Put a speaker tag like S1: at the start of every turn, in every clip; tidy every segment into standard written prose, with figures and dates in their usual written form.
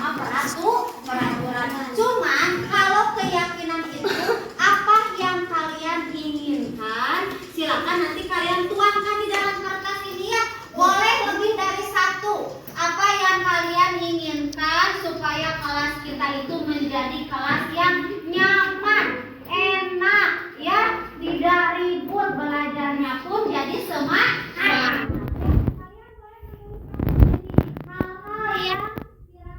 S1: sama peraturan. Cuman kalau keyakinan itu apa yang kalian inginkan, silakan nanti kalian tuangkan di dalam kertas ini ya. Boleh lebih dari satu. Apa yang kalian inginkan supaya kelas kita itu menjadi kelas yang nyaman, enak, ya, tidak ribut, belajarnya pun jadi semangat. Hal-hal yang kira-kira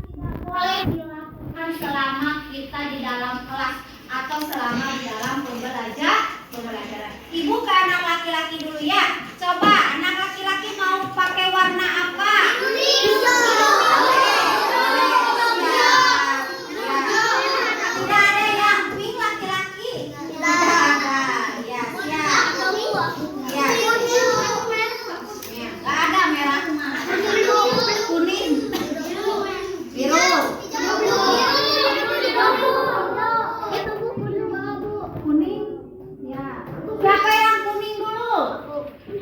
S1: tidak boleh dilakukan selama kita di dalam kelas atau selama di dalam pembelajaran. Ibu ke anak laki-laki dulu ya. Coba anak laki-laki mau pakai warna apa? Siapa yang kuning dulu?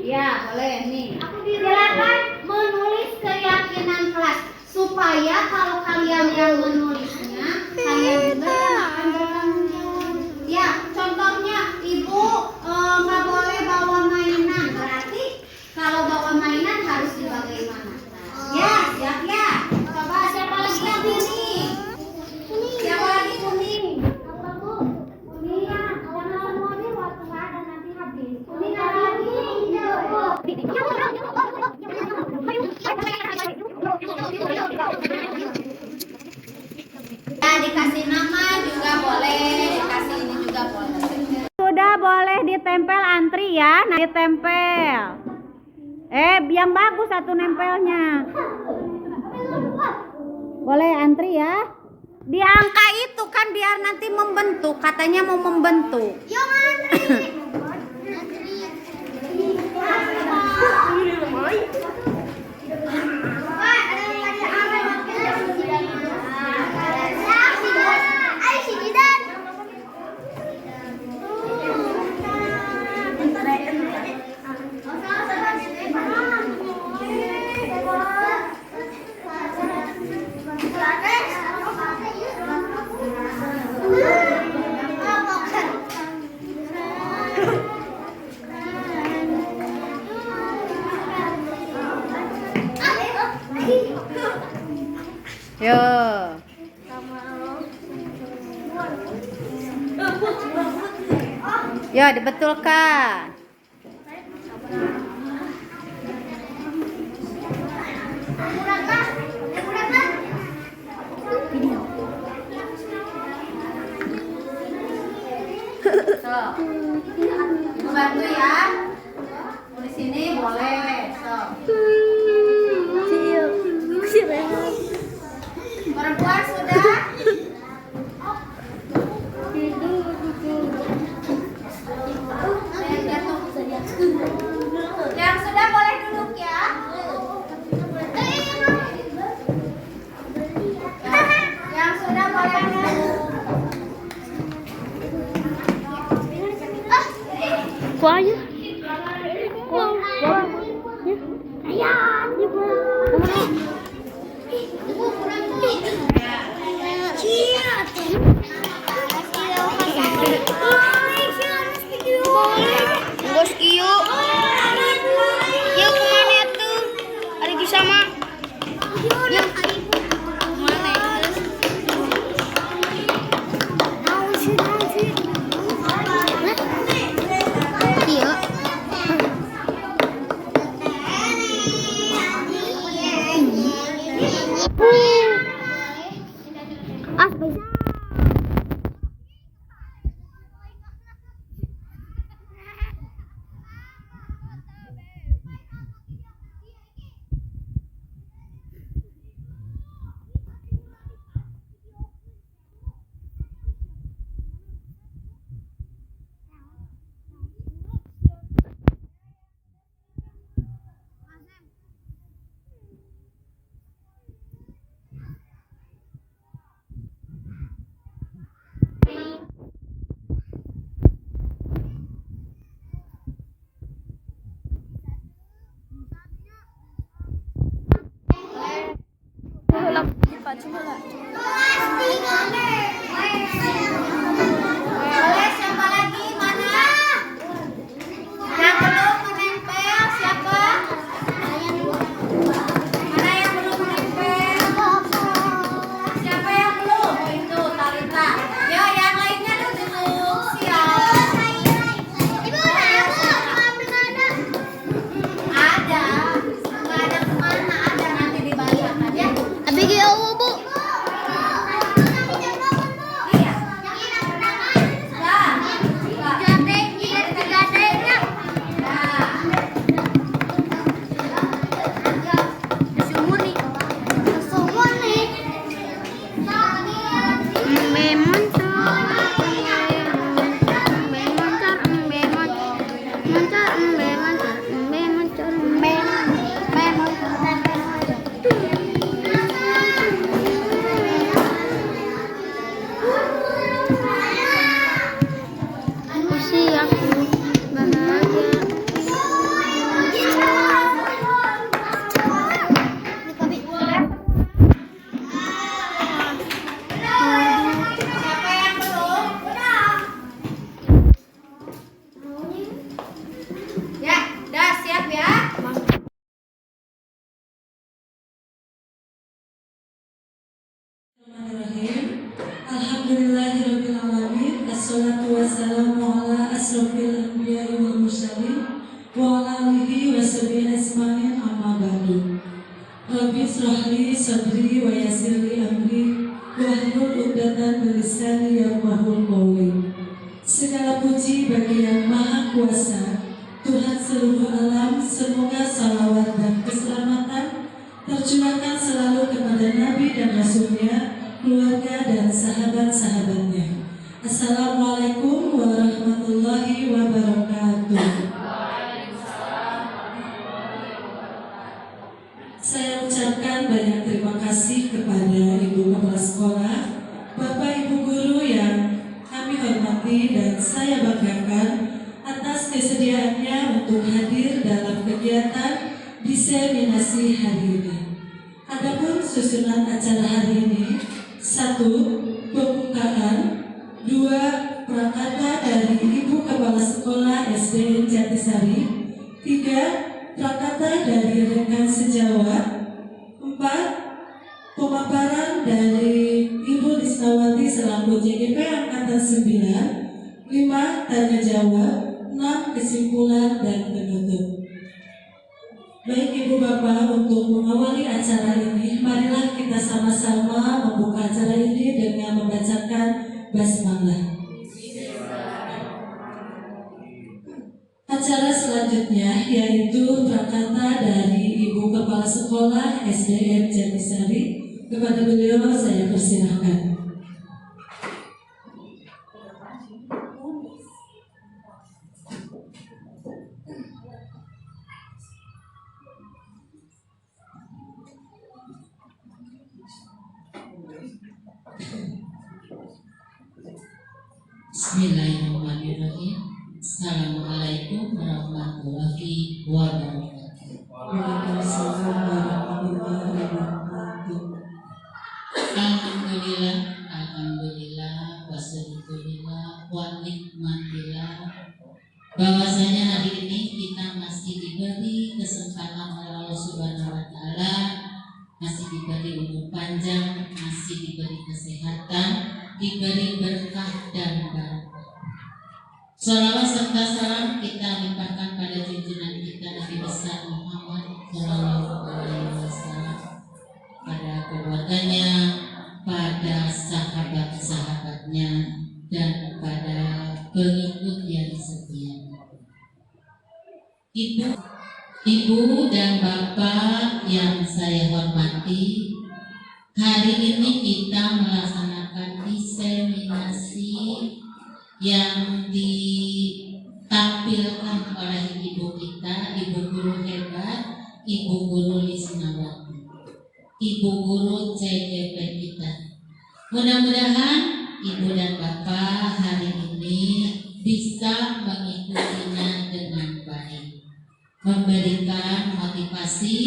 S1: Ya, boleh nih. Silakan menulis keyakinan kelas supaya kalau kalian yang menulisnya, kalian juga yang akan bertanggung jawab. Ya, contohnya ibu nggak boleh bawa mainan. Berarti kalau bawa mainan harus dibagaimana? Ya, siap ya. Coba siapa lagi yang kuning? Siapa lagi kuning? Apa bu? Kuning ya. Jangan semua nih waktu nggak ada nanti habis. Kuning apa lagi? Ya, dikasih nama juga boleh, dikasih ini juga boleh. Sudah boleh ditempel antri ya, nah ditempel. Yang bagus satu nempelnya. Boleh antri ya. Di angka itu kan biar nanti membentuk, katanya mau membentuk. Yuk antri. Yo. Ya, dibetulkan. So, ibu bantu ya. Di sini boleh. So. Perempuan sudah? Yang sudah boleh duduk ya. Yang sudah boleh duduk.
S2: Kuaya. Bos Kiyo. Yuk kemana tuh? Ada di sama. Yuk. Mana? Kiyo. coba lah.
S1: Boleh, siapa lagi? Mana? Yang belum menempel siapa? Mana yang belum menempel? Siapa yang belum? Oh, itu Talita. Ya, yang lainnya duduk. Siap. Ada. Nggak ada kemana? Ada nanti dibacakan ya.
S2: Abi geo Bu.
S1: Iya. Siapa yang belum? Ya, udah siap ya.
S3: Bismillahirrahmanirrahim. Alhamdulillahirrabbilalamin. Assalatu wassalamu ala asrofil anbiya'i wal mursalin wa ala alihi wa sahbihi ajma'in, amma ba'du. Rabbi shrahli sadri wa yassirli amri wahlul 'uqdatam min lisani yafqahul qawli. Segala puji bagi Yang Maha Kuasa, Tuhan seluruh alam. Semoga salawat dan keselamatan tercurahkan selalu kepada Nabi dan Rasulnya, keluarga dan sahabat-sahabatnya. Assalamualaikum warahmatullahi wabarakatuh. Saya ucapkan banyak terima kasih kepada Ibu Kepala Sekolah, Bapak Ibu Guru yang kami hormati dan saya banggakan atas kesediaannya untuk hadir dalam kegiatan diseminasi hari ini. Adapun susunan acara hari ini: 1. Pembukaan, 2. Prakata dari Ibu Kepala Sekolah SDN Jatisari, 3. Prakata dari rekan sejawat, 4. Pemaparan dari Ibu Lisnawati selaku JGP Angkatan 9, 5. Tanya jawab, 6. Kesimpulan dan penutup. Baik Ibu Bapak, untuk mengawali acara ini, marilah kita sama-sama membuka acara ini dengan membacakan basmalah. Acara selanjutnya yaitu prakata dari Ibu Kepala Sekolah SDN Jatisari. Kepada beliau saya persilahkan.
S4: Bismillahirrahmanirrahim. Assalamualaikum warahmatullahi wabarakatuh.
S3: Waalaikumsalam warahmatullahi wabarakatuh.
S4: Alhamdulillah, alhamdulillah, wasyukurillah, wa nikmatillah. Bahwasanya hari ini kita masih diberi kesempatan oleh Allah Subhanahu wa taala, masih diberi umur panjang, masih diberi kesehatan, diberi berkah dan barokah. Salawat serta salam kita limpahkan pada junjungan kita Nabi besar Muhammad Shallallahu Alaihi Wasallam, pada keluarganya, pada sahabat-sahabatnya, dan pada pengikut yang setia. Ibu dan Bapak yang saya hormati, hari ini kita melaksanakan diseminasi yang ditampilkan oleh ibu kita, ibu guru hebat, ibu guru Lisnawati, ibu guru CGP kita. Mudah-mudahan ibu dan bapak hari ini bisa mengikutinya dengan baik, memberikan motivasi,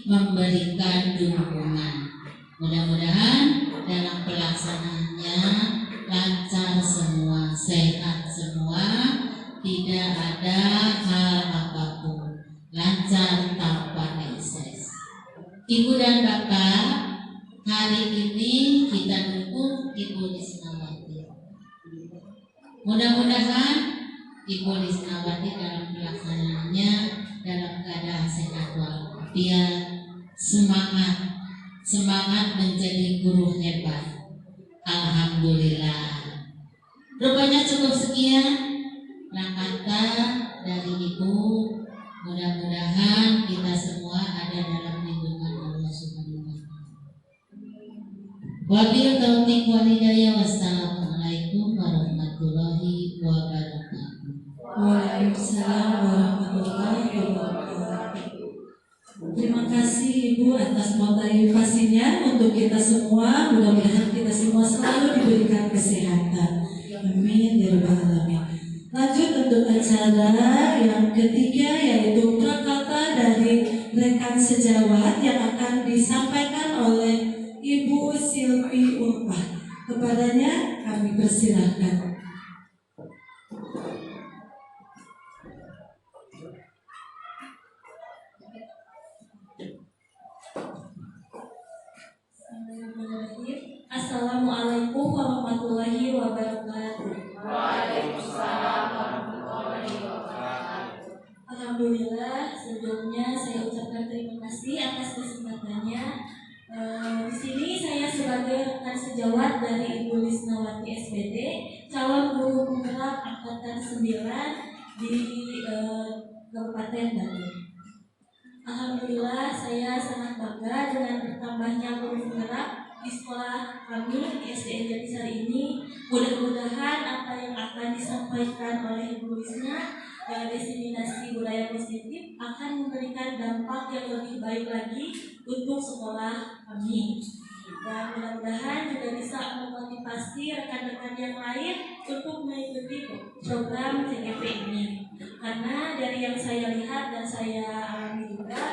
S4: memberikan dukungan. Mudah-mudahan dalam pelaksanaannya lancar semua, sehat semua, tidak ada hal apapun, lancar tanpa ekses. Ibu dan Bapak, hari ini kita dukung Ibu Lisnawati. Mudah-mudahan Ibu Lisnawati dalam pelaksanaannya dalam keadaan sehat walafiat, semangat menjadi guru hebat. Alhamdulillah. Rupanya cukup sekian kata dari Ibu. Mudah-mudahan kita semua ada dalam lindungan Allah Subhanahu wa Ta'ala. Wabil taufiq wal hidayah. Wassalamualaikum warahmatullahi wabarakatuh.
S3: Waalaikumsalam warahmatullahi wabarakatuh. Terima kasih Ibu atas motivasinya untuk kita semua. Mudah-mudahan kita semua selalu diberikan kesehatan. Amin ya rabbal alamin. Lanjut untuk acara yang ketiga, yaitu prakata dari rekan sejawat yang akan disampaikan oleh Ibu Silvi Urpah. Kepadanya kami persilahkan.
S5: Assalamualaikum warahmatullahi wabarakatuh.
S6: Waalaikumsalam warahmatullahi wabarakatuh.
S5: Alhamdulillah, sebelumnya saya ucapkan terima kasih atas kesempatannya. Di sini saya sebagai rekan sejawat dari Ibu Lisnawati SPD, calon guru penggerak angkatan 9 di Kabupaten Bandung. Alhamdulillah, saya sangat bangga dengan bertambahnya guru penggerak di sekolah kami di SDN Jatisari ini. Mudah-mudahan apa yang akan disampaikan oleh Ibu Lisna, diseminasi budaya positif, akan memberikan dampak yang lebih baik lagi untuk sekolah kami. Dan mudah-mudahan juga bisa memotivasi rekan-rekan yang lain untuk mengikuti program CGP ini. Karena dari yang saya lihat dan saya alami juga,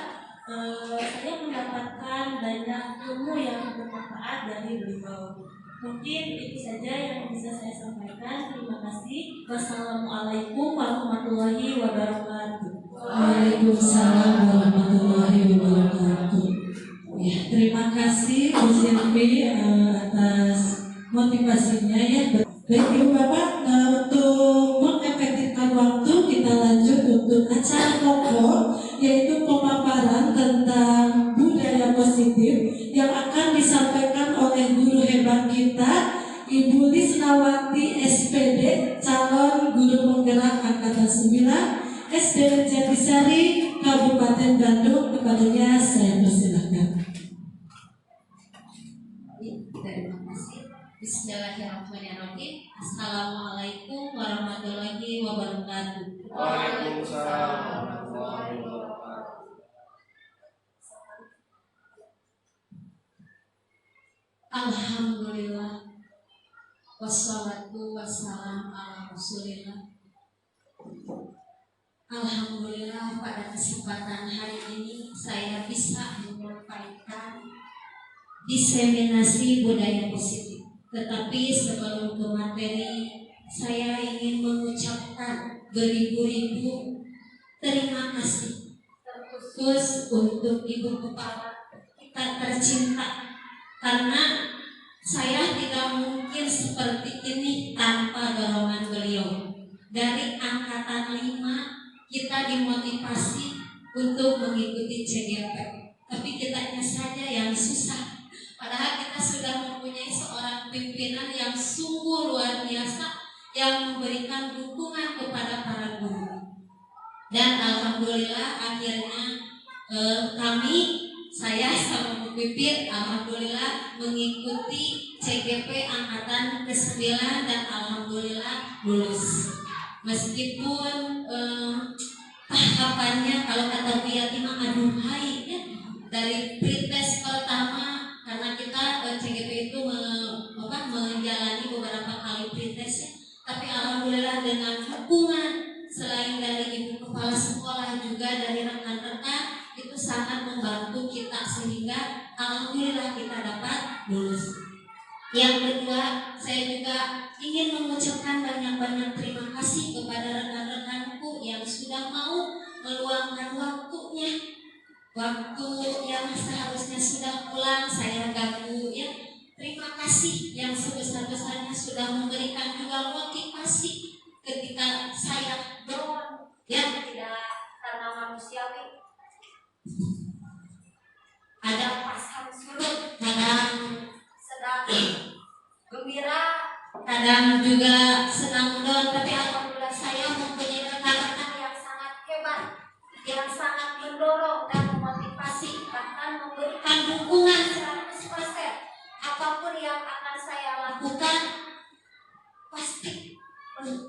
S5: saya mendapatkan banyak ilmu yang bermanfaat dari beliau. Mungkin itu saja yang bisa saya sampaikan. Terima kasih. Wassalamualaikum warahmatullahi wabarakatuh.
S3: Waalaikumsalam warahmatullahi wabarakatuh. Ya, terima kasih Bu Silvi atas motivasinya ya. Baik Ibu Bapak, untuk mengefektifkan waktu kita lanjut untuk acara pokok, yaitu pemaparan tentang budaya positif yang akan disampaikan oleh guru hebat kita, Ibu Lisnawati SPD, calon guru penggerak angkatan 9 SDN Jatisari, Kabupaten Bandung. Kepadanya saya persilahkan.
S4: Terima kasih. Bismillahirrahmanirrahim. Assalamualaikum warahmatullahi wabarakatuh.
S6: Waalaikumsalam warahmatullahi wabarakatuh.
S4: Alhamdulillah. Wassalatu wassalam ala Rasulillah. Alhamdulillah, pada kesempatan hari ini saya bisa menyampaikan diseminasi budaya positif. Tetapi sebelum ke materi, saya ingin mengucapkan beribu-ribu terima kasih terkhusus untuk Ibu Kepala kita tercinta, karena saya tidak mungkin seperti ini tanpa dorongan beliau. Dari angkatan 5 kita dimotivasi untuk mengikuti CGP, tapi kitanya saja yang susah. Padahal kita sudah mempunyai seorang pimpinan yang sungguh luar biasa, yang memberikan dukungan kepada para guru. Dan alhamdulillah akhirnya saya sama Bu Pipit alhamdulillah mengikuti CGP angkatan ke-9 dan alhamdulillah lulus. Meskipun tahapannya kalau kata Bu Yati mah aduhai ya, dari pretest pertama, karena kita CGP itu menjalani beberapa kali pretest ya. Tapi alhamdulillah dengan dukungan selain dari Ibu Kepala Sekolah juga dari rekan-rekan, itu sangat membantu kita sehingga alhamdulillah kita dapat lulus. Yang kedua, saya juga ingin mengucapkan banyak-banyak terima kasih kepada rekan-rekanku yang sudah mau meluangkan waktunya. Waktu yang seharusnya sudah pulang saya ganggu ya. Terima kasih yang sebesar-besarnya sudah memberikan juga motivasi ketika saya down ya, tidak karena manusiawi. Ada pasang surut, kadang sedang gembira, kadang juga senang down, tapi alhamdulillah saya mempunyai rekan-rekan yang sangat hebat, yang sangat mendorong dan memotivasi, bahkan memberikan dukungan 100%. Apapun yang akan saya lakukan pasti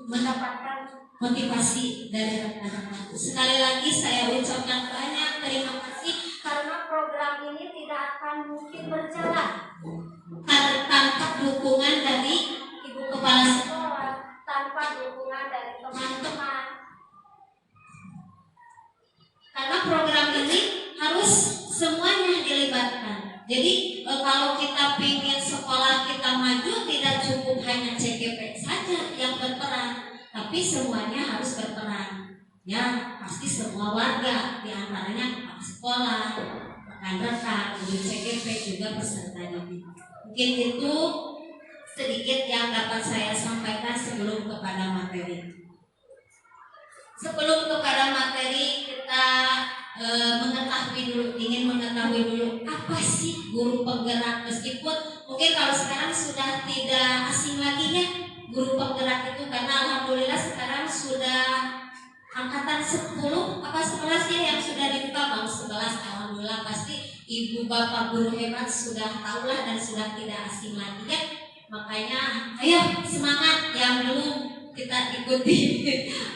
S4: mendapatkan motivasi dari rekan-rekan. Sekali lagi saya ucapkan banyak terima kasih karena program ini tidak akan mungkin berjalan tanpa dukungan dari Ibu Kepala Sekolah, tanpa dukungan dari teman-teman. Karena program ini harus semuanya dilibatkan. Jadi kalau kita ingin sekolah kita maju, tidak cukup hanya CGP saja yang berperan, tapi semuanya harus berperan. Ya, pasti semua warga, diantaranya kepala sekolah, rekan-rekan, guru CGP juga peserta didik. Mungkin itu sedikit yang dapat saya sampaikan sebelum kepada materi. Sebelum kepada materi kita ingin mengetahui dulu apa sih guru penggerak, meskipun mungkin kalau sekarang sudah tidak asing lagi ya guru penggerak itu, karena alhamdulillah sekarang sudah angkatan 10 apa 11 ya yang sudah dibuka, bang 11 alhamdulillah, pasti ibu bapak guru hebat sudah tahulah dan sudah tidak asing lagi ya. Makanya ayo semangat yang belum kita ikuti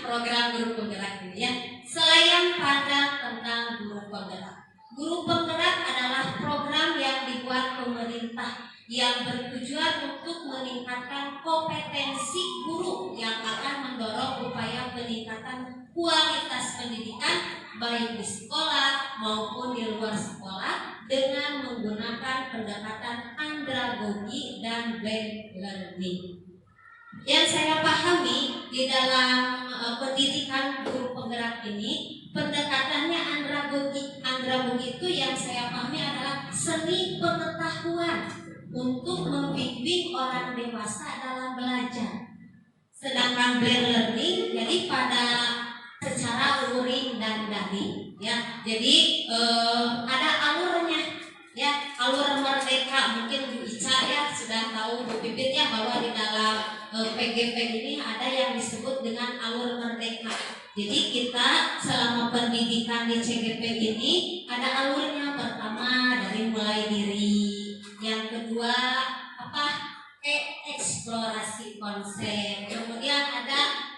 S4: program guru penggerak ini ya. Selain pada tentang guru penggerak, guru penggerak adalah program yang dibuat pemerintah yang bertujuan untuk meningkatkan kompetensi guru yang akan mendorong upaya peningkatan kualitas pendidikan baik di sekolah maupun di luar sekolah dengan menggunakan pendekatan andragogi dan blended learning. Yang saya pahami di dalam pendidikan guru penggerak ini, pendekatannya andragogi. Andragogi itu yang saya pahami adalah seni pengetahuan untuk membimbing orang dewasa dalam belajar. Sedangkan blended learning jadi pada secara luring dan daring ya. Jadi ada alurnya ya, alur merdeka. Mungkin Bu Ica ya sudah tahu, Bu Pipit ya, bahwa di dalam PGP ini ada yang disebut dengan alur merdeka. Jadi kita selama pendidikan di CGP ini ada alurnya. Pertama dari mulai diri, yang kedua eksplorasi konsep, kemudian ada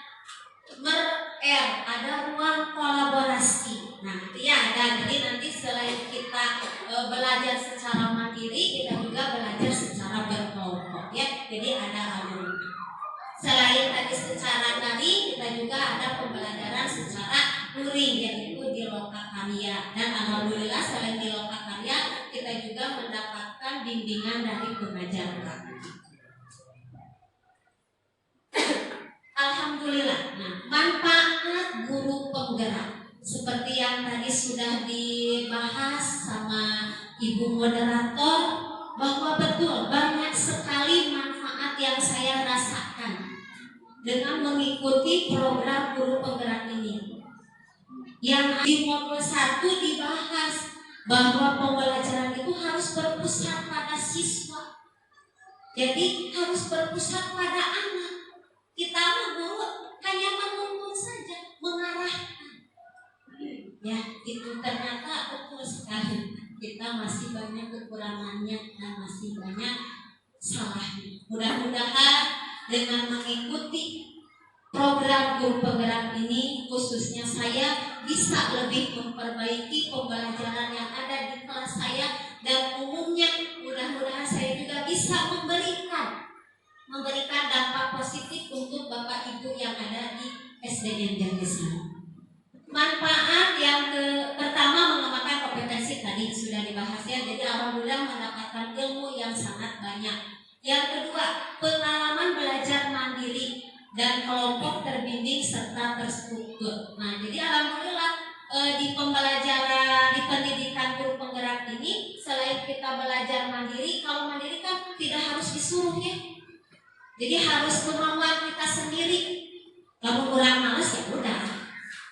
S4: ada ruang kolaborasi. Nah itu ya ada. Jadi nanti selain kita belajar secara mandiri, kita juga belajar secara berkelompok ya. Jadi ada alur. Selain tadi secara daring, kita juga ada pembelajaran secara luring, yaitu di lokakarya. Dan alhamdulillah selain di lokakarya, kita juga mendapatkan bimbingan dari pengajar. Alhamdulillah. Nah, manfaat guru penggerak seperti yang tadi sudah dibahas sama Ibu moderator, bahwa betul banyak sekali manfaat yang saya rasakan dengan mengikuti program guru penggerak ini. Yang di modul 1 dibahas bahwa pembelajaran itu harus berpusat pada siswa. Jadi harus berpusat pada anak. Kita guru hanya menuntun saja, mengarahkan. Ya, itu ternyata betul sekali. Kita masih banyak kekurangannya dan masih banyak salahnya. Mudah-mudahan dengan mengikuti program guru penggerak ini, khususnya saya bisa lebih memperbaiki pembelajaran yang ada di kelas saya, dan umumnya mudah-mudahan saya juga bisa memberikan dampak positif untuk Bapak Ibu yang ada di SDN Jatisari. Manfaat yang pertama, mengembangkan kompetensi tadi tadi sudah dibahas ya. Jadi alhamdulillah mendapatkan ilmu yang sangat banyak. Yang kedua, pengalaman belajar mandiri dan kelompok terbimbing serta terstruktur. Nah, jadi alhamdulillah di pembelajaran di pendidikan guru penggerak ini, selain kita belajar mandiri, kalau mandiri kan tidak harus disuruh ya. Jadi harus kemauan kita sendiri. Kalau kurang males ya udah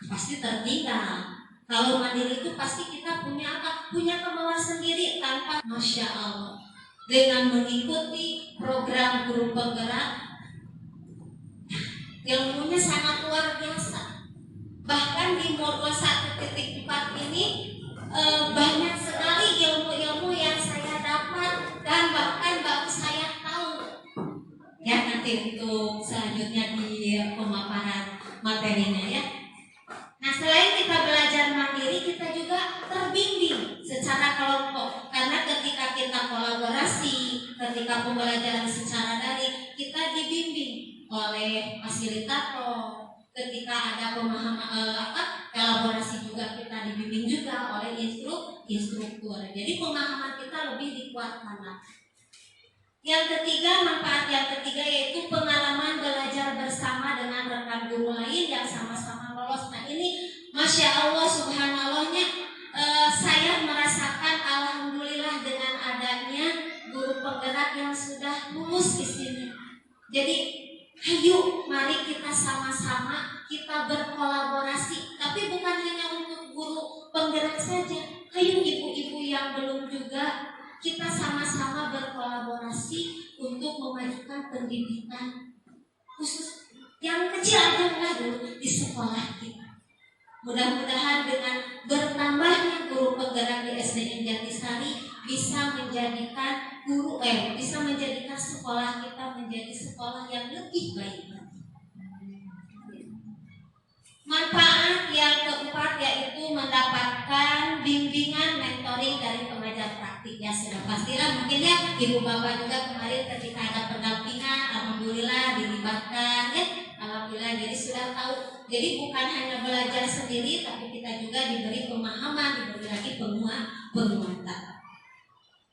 S4: pasti tertinggal. Kalau mandiri itu pasti kita punya apa? Punya kemauan sendiri tanpa, masya Allah. Dengan mengikuti program guru penggerak, ilmunya sangat luar biasa. Bahkan di modul 1.4 ini banyak sekali ilmu-ilmu yang saya dapat dan bahkan baru saya tahu. Ya, nanti untuk selanjutnya di pemaparan materinya ya. Nah, selain kita belajar mandiri, kita juga terbimbing secara kelompok. Karena ketika kita kolaborasi, ketika pembelajaran secara daring, kita dibimbing oleh fasilitator. Ketika ada pemahaman kolaborasi juga kita dibimbing juga oleh instruktur. Jadi pemahaman kita lebih dikuatkan. Yang ketiga, manfaat yang ketiga yaitu pengalaman belajar bersama dengan rekan guru lain yang sama-sama lolos. Nah ini masya Allah subhanallahnya, saya merasakan alhamdulillah dengan adanya guru penggerak yang sudah lulus di sini. Jadi ayo mari kita sama-sama kita berkolaborasi, tapi bukan hanya untuk guru penggerak saja. Ayo ibu-ibu yang belum juga, kita sama-sama berkolaborasi untuk memajukan pendidikan khusus yang kecil aja dulu di sekolah kita. Mudah-mudahan dengan bertambahnya guru penggerak di SDN Jatisari bisa menjadikan bisa menjadikan sekolah kita menjadi sekolah yang lebih baik. Manfaat yang keempat yaitu mendapatkan bimbingan mentoring dari pengajar praktik. Ya sudah pastilah mungkin ya ibu bapak juga kemarin ketika ada pendampingan alhamdulillah dilibatkan ya, alhamdulillah jadi sudah tahu. Jadi bukan hanya belajar sendiri tapi kita juga diberi pemahaman, diberi lagi penguatan.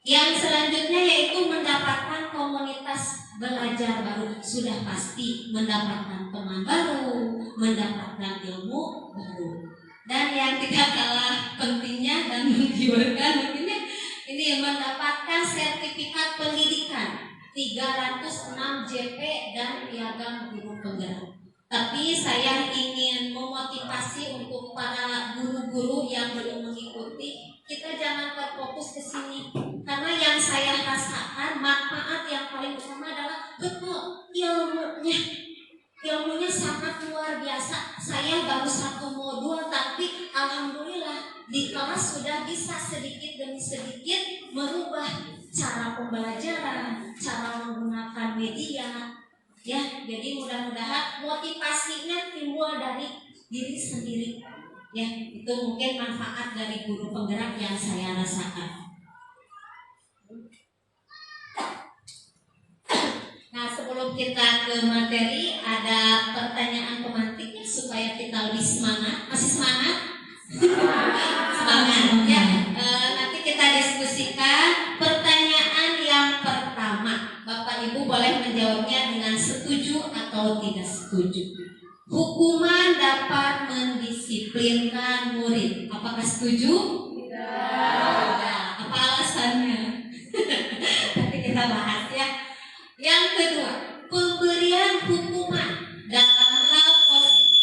S4: Yang selanjutnya yaitu mendapatkan komunitas belajar baru. Sudah pasti mendapatkan teman baru, mendapatkan ilmu baru. Dan yang tidak kalah pentingnya dan menggiurkan mungkinnya ini mendapatkan sertifikat pendidikan 306 JP dan piagam guru penggerak. Tapi saya ingin memotivasi untuk para guru-guru yang belum mengikuti, kita jangan terfokus ke sini. Karena yang saya rasakan manfaat yang paling utama adalah betul ilmunya sangat luar biasa. Saya baru 1 modul tapi alhamdulillah di kelas sudah bisa sedikit demi sedikit merubah cara pembelajaran, cara menggunakan media. Ya, jadi mudah-mudahan motivasinya timbul dari diri sendiri. Ya, itu mungkin manfaat dari guru penggerak yang saya rasakan. Nah, sebelum kita ke materi, ada pertanyaan pemantik supaya kita lebih semangat. Masih semangat? Semangat ya. Nanti kita diskusikan pertanyaan yang pertama. Bapak Ibu boleh menjawabnya dengan setuju atau tidak setuju. Hukuman dapat mendisiplinkan murid. Apakah setuju? Tidak. Apa alasannya? Nanti kita bahas ya. Yang kedua, pemberian hukuman dalam hal positif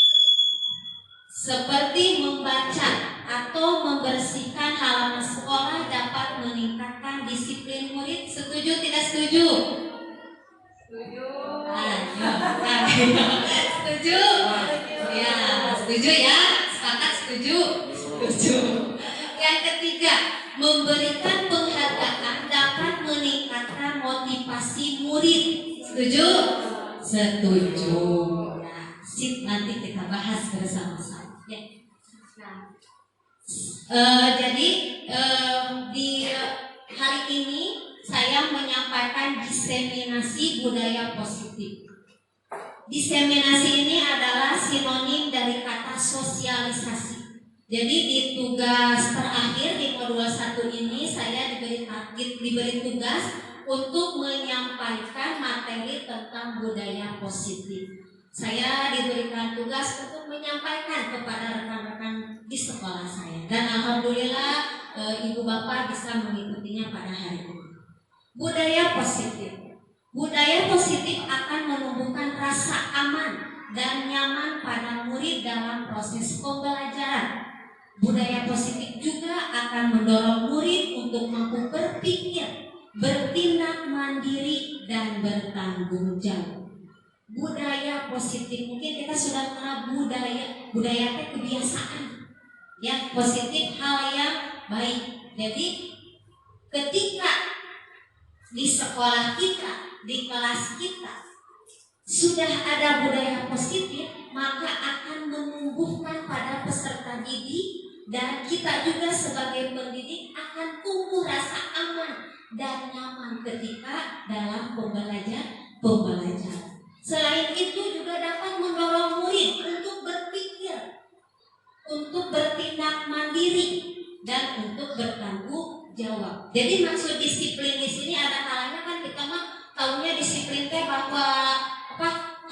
S4: seperti membaca atau membersihkan halaman sekolah dapat meningkatkan disiplin murid. Setuju tidak setuju? Setuju. Setuju? Ya, setuju ya. Sepakat setuju? Setuju. Yang ketiga, memberikan penghargaan dapat meningkatkan motivasi murid. Setuju? Setuju. Ya, sip, nanti kita bahas bersama-sama. Ya. Jadi di hari ini saya menyampaikan diseminasi budaya positif. Diseminasi ini adalah sinonim dari kata sosialisasi. Jadi di tugas terakhir di modul 1 ini saya diberi tugas untuk menyampaikan materi tentang budaya positif. Saya diberikan tugas untuk menyampaikan kepada rekan-rekan di sekolah saya, dan alhamdulillah ibu bapak bisa mengikutinya pada hari ini. Budaya positif. Budaya positif akan menumbuhkan rasa aman dan nyaman pada murid dalam proses pembelajaran. Budaya positif juga akan mendorong murid untuk mampu berpikir, bertindak mandiri, dan bertanggung jawab. Budaya positif, mungkin kita sudah kenal budaya itu kebiasaan, ya, positif, hal yang baik. Jadi ketika di sekolah kita, di kelas kita sudah ada budaya positif, maka akan menumbuhkan pada peserta didik, dan kita juga sebagai pendidik akan tumbuh rasa aman dan nyaman ketika dalam pembelajaran. Selain itu juga dapat mendorong murid untuk berpikir, untuk bertindak mandiri, dan untuk bertanggung jawab. Jadi maksud disiplin di sini ada kalanya kan kita mah tahunya disiplin teh bahwa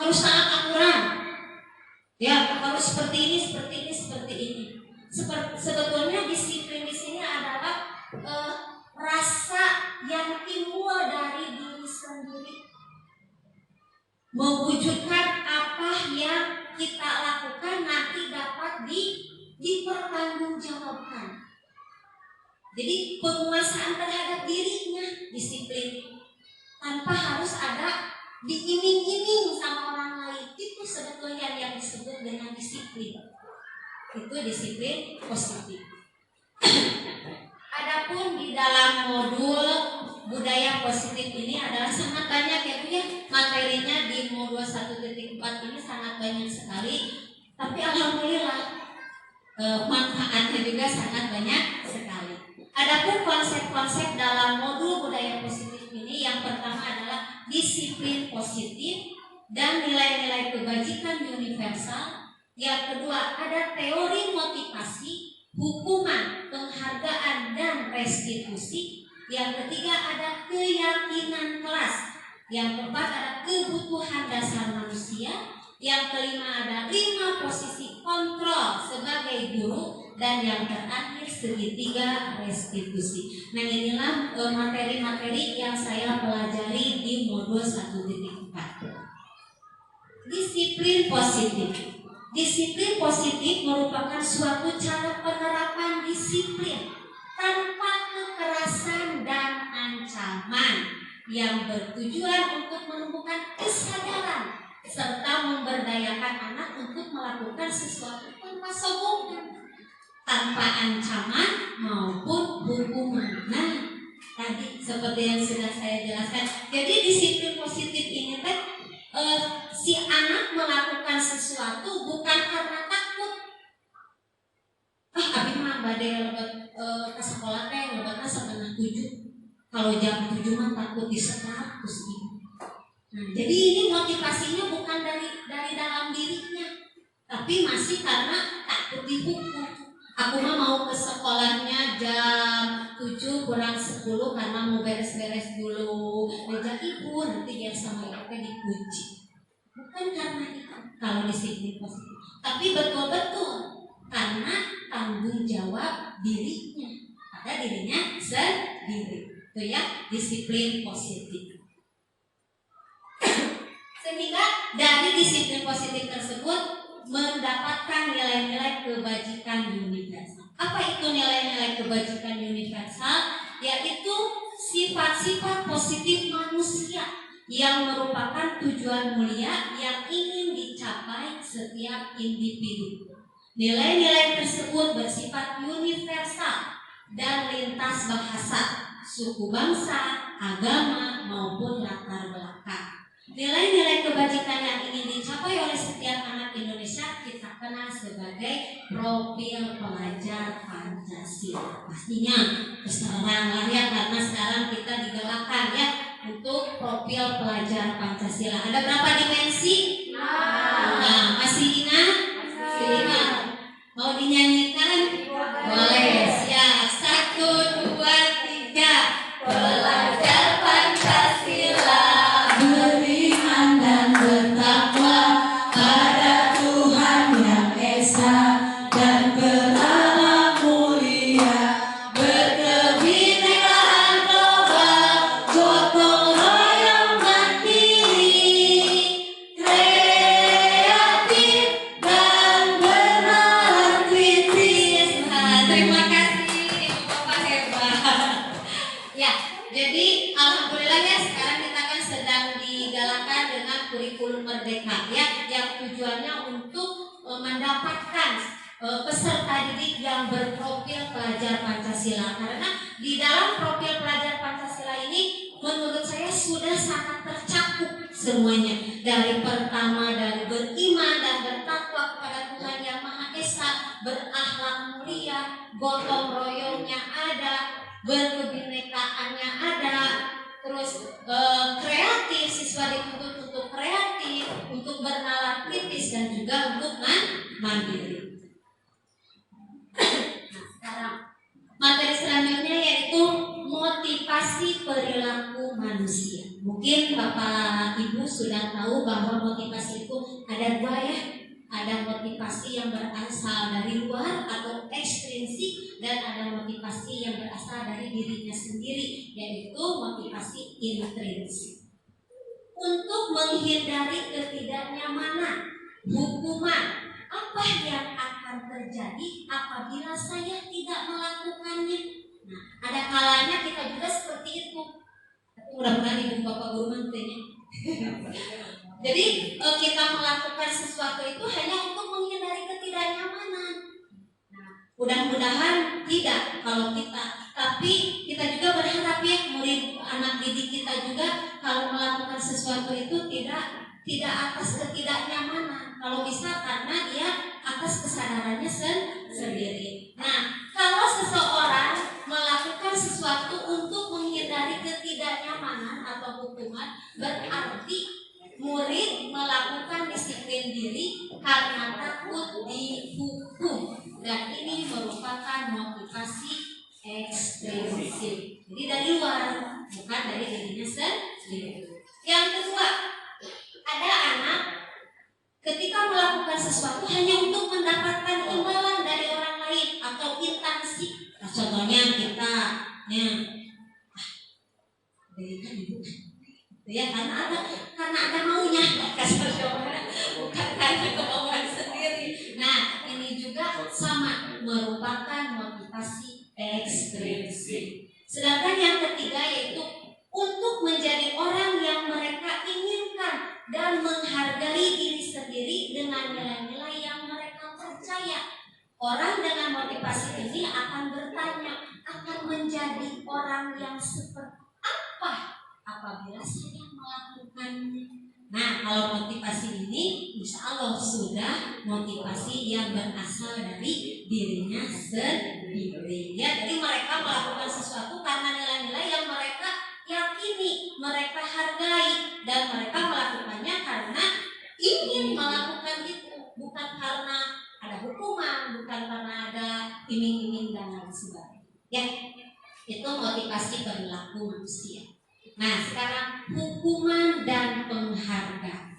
S4: harus sangat akurat, ya, harus seperti ini. Sebetulnya disiplin di sini adalah rasa yang timbul dari diri sendiri, mewujudkan apa yang kita lakukan nanti dapat dipertanggungjawabkan. Jadi penguasaan terhadap dirinya, disiplin, tanpa harus ada diiming-iming sama orang lain. Itu sebetulnya yang disebut dengan disiplin. Itu disiplin positif. Adapun di dalam modul budaya positif ini adalah sangat banyak ya Bu ya. Materinya di modul 1.4 ini sangat banyak sekali. Tapi alhamdulillah manfaatnya juga sangat banyak sekali. Adapun konsep-konsep dalam modul budaya positif ini, yang pertama adalah disiplin positif dan nilai-nilai kebajikan universal. Yang kedua ada teori motivasi, hukuman, penghargaan, dan restitusi. Yang ketiga ada keyakinan kelas. Yang keempat ada kebutuhan dasar manusia. Yang kelima ada 5 posisi kontrol sebagai guru. Dan yang terakhir segitiga restitusi. Nah, inilah materi-materi yang saya pelajari di modul 1.4. Disiplin positif. Disiplin positif merupakan suatu cara penerapan disiplin tanpa kekerasan dan ancaman, yang bertujuan untuk menumbuhkan kesadaran serta memberdayakan anak untuk melakukan sesuatu tanpa sombong, tanpa ancaman maupun hukuman. Nah, tadi seperti yang sudah saya jelaskan. Jadi disiplin positif ini si anak melakukan sesuatu bukan karena takut. Abi mah bade lebet ke sekolah teh lebetna 6:30. Kalau jam 7 mah takut disekat terus ibu. Nah, jadi ini motivasinya bukan dari dalam dirinya, tapi masih karena takut dihukum. Aku mah mau ke sekolahnya jam 7 kurang 10 karena mau beres-beres dulu meja ibu, nanti biar sama ibu dikunci. Bukan karena itu kalau disiplin positif, tapi betul-betul karena tanggung jawab dirinya pada dirinya sendiri. Itu ya disiplin positif. Sehingga dari disiplin positif tersebut mendapatkan nilai-nilai kebajikan universal. Apa itu nilai-nilai kebajikan universal? Yaitu sifat-sifat positif manusia yang merupakan tujuan mulia yang ingin dicapai setiap individu. Nilai-nilai tersebut bersifat universal dan lintas bahasa, suku bangsa, agama, maupun latar belakang. Nilai-nilai kebajikan yang ingin dicapai oleh setiap anak Indonesia kita kenal sebagai profil pelajar Pancasila. Pastinya terserang lah ya, karena sekarang kita digalakkan ya untuk profil pelajar Pancasila. Ada berapa dimensi? Nah, masih ingat? Masih ingat. Mau dinyanyikan? Ya, jadi alhamdulillah ya sekarang kita kan sedang digalakan dengan kurikulum merdeka ya, yang tujuannya untuk mendapatkan peserta didik yang berprofil pelajar Pancasila. Karena di dalam profil pelajar Pancasila ini menurut saya sudah sangat tercakup semuanya. Dari pertama dari beriman dan bertakwa kepada Tuhan Yang Maha Esa, berakhlak mulia, gotong royongnya ada, berkebinekaannya ada, terus kreatif, siswa dituntut untuk kreatif, untuk bernalar kritis dan juga untuk mandiri. Nah, sekarang materi selanjutnya yaitu motivasi perilaku manusia. Mungkin Bapak Ibu sudah tahu bahwa motivasi itu ada dua ya. Ada motivasi yang berasal dari luar atau ekstrinsik, dan ada motivasi yang berasal dari dirinya sendiri, yaitu motivasi intrinsik. Untuk menghindari ketidaknyamanan, hukuman, apa yang akan terjadi apabila saya tidak melakukannya? Nah, ada kalanya kita juga seperti itu. Mudah-mudahan ibu bapak guru mantunya. Jadi kita melakukan sesuatu itu hanya untuk menghindari ketidaknyamanan. Nah, mudah-mudahan tidak kalau kita. Tapi kita juga berharap ya murid anak didik kita juga kalau melakukan sesuatu itu tidak atas ketidaknyamanan. Kalau bisa karena dia atas kesadarannya sendiri. Nah, kalau seseorang melakukan sesuatu untuk menghindari ketidaknyamanan atau hukuman, berarti murid melakukan disiplin diri karena takut dihukum, dan ini merupakan motivasi ekstrinsik. Jadi dari luar, bukan dari dirinya sendiri. Yang kedua, ada anak ketika melakukan sesuatu hanya untuk mendapatkan imbalan dari orang lain atau instansi. Nah, contohnya kita berikan ibu ya, karena ada maunya, bukan karena kemauan sendiri. Nah, ini juga sama, merupakan motivasi ekstrinsik. Sedangkan yang ketiga yaitu untuk menjadi orang yang mereka inginkan dan menghargai diri sendiri dengan nilai-nilai yang mereka percaya. Orang dengan motivasi ini akan bertanya, akan menjadi orang yang seperti apa apabila saya melakukannya. Nah, kalau motivasi ini insya Allah sudah motivasi yang berasal dari dirinya sendiri. Ya, jadi mereka melakukan sesuatu karena nilai-nilai yang mereka yakini, mereka hargai, dan mereka melakukannya karena ingin melakukan itu, bukan karena ada hukuman, bukan karena ada iming-iming dan lain sebagainya. Ya, itu motivasi perilaku manusia. Nah, sekarang hukuman dan penghargaan.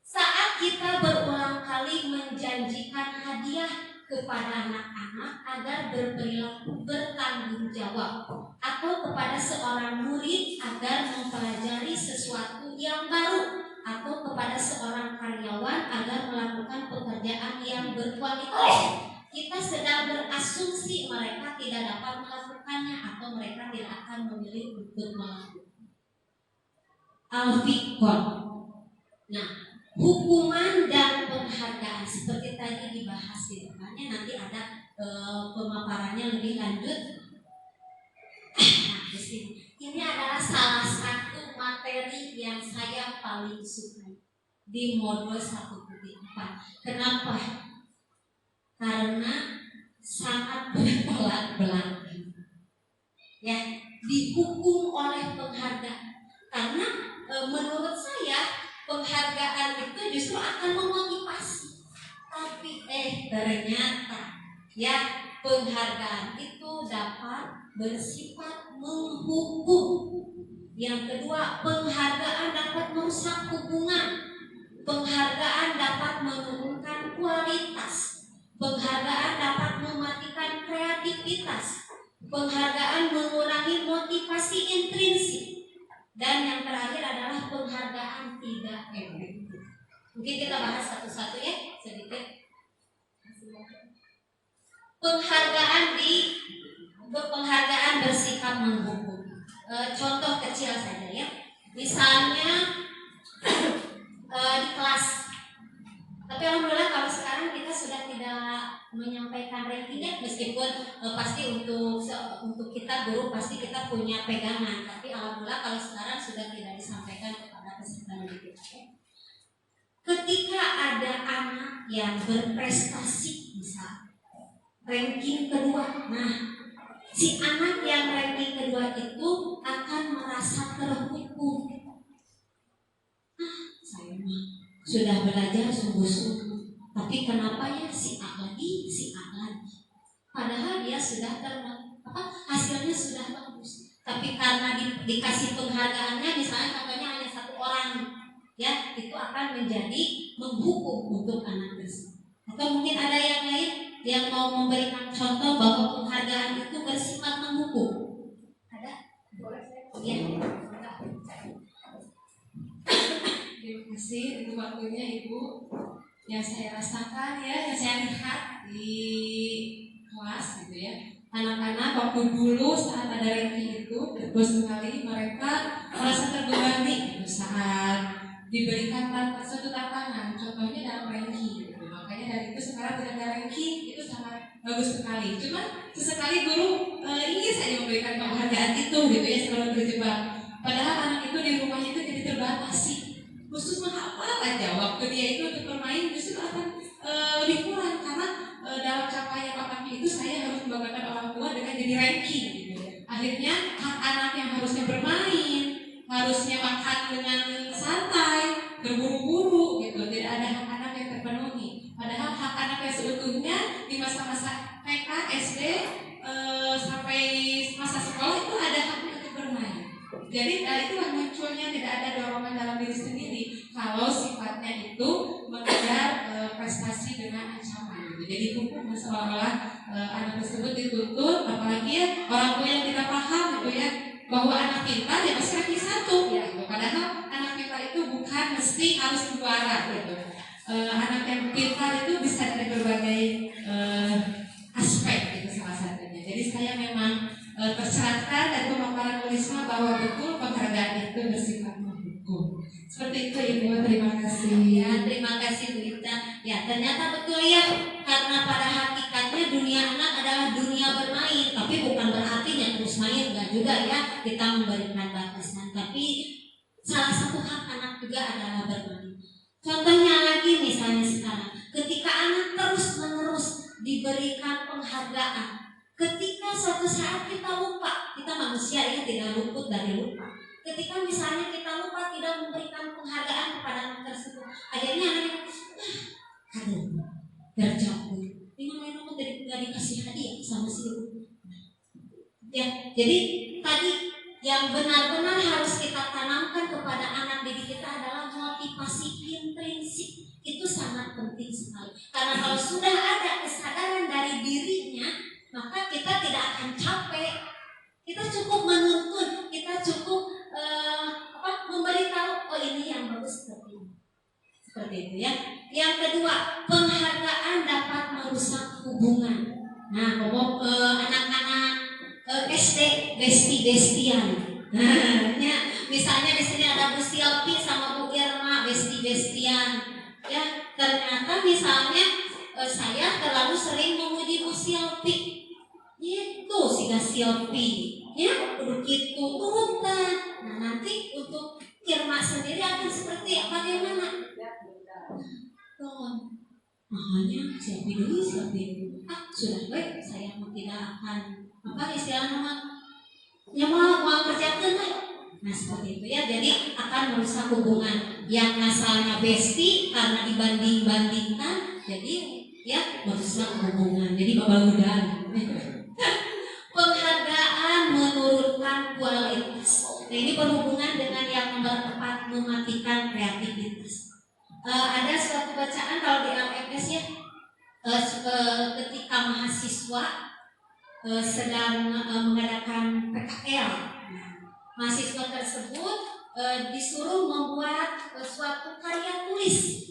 S4: Saat kita berulang kali menjanjikan hadiah kepada anak-anak agar berperilaku bertanggung jawab, atau kepada seorang murid agar mempelajari sesuatu yang baru, atau kepada seorang karyawan agar melakukan pekerjaan yang berkualitas, kita sedang berasumsi mereka tidak dapat melakukannya atau mereka tidak akan memilih untuk melakukan. Al-Fiqh. Nah, hukuman dan penghargaan seperti tadi dibahas di depannya, nanti ada pemaparannya lebih lanjut. Nah, di sini ini adalah salah satu materi yang saya paling suka di modul 1.4. Kenapa? Karena sangat berbelat-belat, ya, dihukum oleh penghargaan. Karena menurut saya penghargaan itu justru akan memotivasi, tapi ternyata ya penghargaan itu dapat bersifat menghukum. Yang kedua, penghargaan dapat merusak hubungan. Penghargaan dapat menurunkan kualitas. Penghargaan dapat mematikan kreativitas. Penghargaan mengurangi motivasi intrinsik. Dan yang terakhir adalah penghargaan tidak efektif. Mungkin kita bahas satu-satu ya, sedikit. Penghargaan contoh kecil saja ya. Misalnya di kelas. Tapi alhamdulillah kalau sekarang kita sudah tidak menyampaikan rankingnya, meskipun pasti untuk kita guru pasti kita punya pegangan. Tapi alhamdulillah kalau sekarang sudah tidak disampaikan kepada peserta didik kita. Ketika ada anak yang berprestasi, misal ranking kedua, nah si anak yang ranking kedua itu akan merasa terhukum. Saya mah sudah belajar sungguh-sungguh, tapi kenapa ya si A lagi. Padahal dia sudah hasilnya sudah bagus, tapi karena dikasih penghargaannya, misalnya katanya hanya 1 orang, ya itu akan menjadi menghukum untuk anak tersebut. Atau mungkin ada yang lain yang mau memberikan contoh bahwa penghargaan itu bersifat menghukum. Ada? Ya.
S3: Terima kasih untuk waktunya Ibu. Yang saya rasakan ya, yang saya lihat di kelas gitu ya, anak-anak waktu dulu saat ada ranking itu betul sekali mereka merasa terbebani gitu, saat diberikan suatu tantangan, contohnya dalam ranking gitu. Makanya dari itu sekarang tidak ada ranking itu sangat bagus sekali. Cuman sesekali guru ingin saja memberikan penghargaan itu gitu ya, selalu terjebak. Padahal anak itu di rumahnya itu jadi terbatasi, khusus menghafal aja waktu dia itu untuk bermain justru akan lebih kurang, karena dalam capaian otaknya itu saya harus membanggakan orang tua dengan jadi ranking gitu ya. Akhirnya hak anak yang harusnya bermain, harusnya makan dengan santai, berburu-buru gitu, tidak ada hak anak yang terpenuhi. Padahal hak anak yang seutuhnya di masa-masa TK, SD sampai masa sekolah itu ada haknya untuk bermain. Jadi itulah munculnya tidak ada dorongan dalam diri sendiri kalau sifatnya itu mengejar prestasi dengan ancaman gitu. Jadi hukum seolah-olah anak tersebut dituntut, apalagi ya orang tua yang tidak paham gitu ya, bahwa anak pintar ya pasti ranking 1 ya, gitu. Padahal anak pintar itu bukan mesti harus juara gitu. Anak yang pintar itu bisa dari berbagai aspek gitu salah satunya. Jadi saya memang tercerahkan dari pemaparan Risma bahwa betul penghargaan itu bersifat menghukum. Seperti itu Ibu, terima kasih.
S4: Ya, terima kasih Bu Ita. Ya, ternyata betul ya, karena pada hakikatnya dunia anak adalah dunia bermain, tapi bukan berarti ya terus main, enggak juga ya. Kita memberikan batasan, tapi salah satu hak anak juga adalah bermain. Contohnya lagi misalnya sekarang, ketika anak terus-menerus diberikan penghargaan, ketika suatu saat kita lupa, kita manusia ya tidak luput dari lupa. Ketika misalnya kita lupa tidak memberikan penghargaan kepada anak tersebut, akhirnya anak aduh, terjatuh. Ini namanya aku tidak dikasih hadiah sama si ibu. Ya, jadi tadi yang benar-benar harus kita tanamkan kepada anak didik kita adalah motivasi intrinsik. Itu sangat penting sekali. Karena kalau sudah ada kesadaran dari dirinya, maka kita tidak akan capek. Kita cukup menuntun, kita cukup memberitahu, oh ini yang bagus seperti itu ya. Yang kedua, penghargaan dapat merusak hubungan. Nah, anak-anak SD besti-bestian. Nah, ya, misalnya di sini ada Bu Silpi sama Bu Irma besti-bestian. Ya, ternyata misalnya saya terlalu sering memuji Bu Silpi. Itu si Silpi. Ya, begitu turutan. Nah, nanti untuk Irma sendiri akan seperti bagaimana? Makanya Silpi dulu. Sudah baik, saya tidak akan istilahnya mau kerjakan lah. Nah seperti itu ya, jadi akan merusak hubungan yang asalnya besti karena dibanding-bandingkan, jadi ya merusak hubungan, jadi babagudan. Penghargaan menurunkan kualitas. Nah ini berhubungan dengan yang nomor 4, mematikan kreativitas. Ada suatu bacaan kalau di LMS ya, ketika mahasiswa sedang mengadakan PKL, mahasiswa tersebut disuruh membuat suatu karya tulis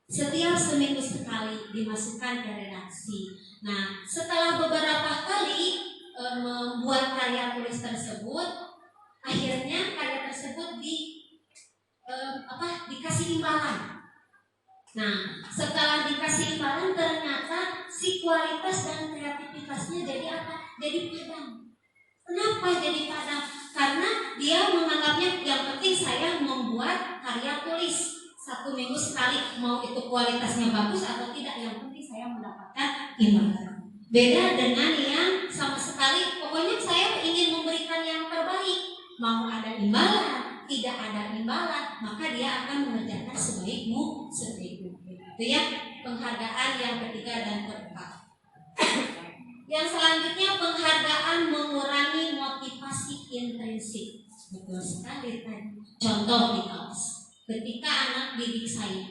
S4: setiap seminggu sekali dimasukkan ke redaksi. Nah, setelah beberapa kali membuat karya tulis tersebut, Akhirnya karya tersebut dikasih imbalan. Nah, setelah dikasih imbalan ternyata si kualitas dan kreativitasnya jadi apa? Jadi padam. Kenapa jadi padam? Karena dia menganggapnya yang penting saya membuat karya tulis 1 minggu sekali, mau itu kualitasnya bagus atau tidak, yang penting saya mendapatkan imbalan. Beda dengan yang sama sekali pokoknya saya ingin memberikan yang terbaik, mau ada imbalan tidak ada imbalan maka dia akan mengerjakan sebaik mungkin. Itu ya penghargaan yang ketiga dan keempat. Yang selanjutnya penghargaan mengurangi motivasi intrinsik. Betul sekali tadi. Contoh di kelas, ketika anak didik saya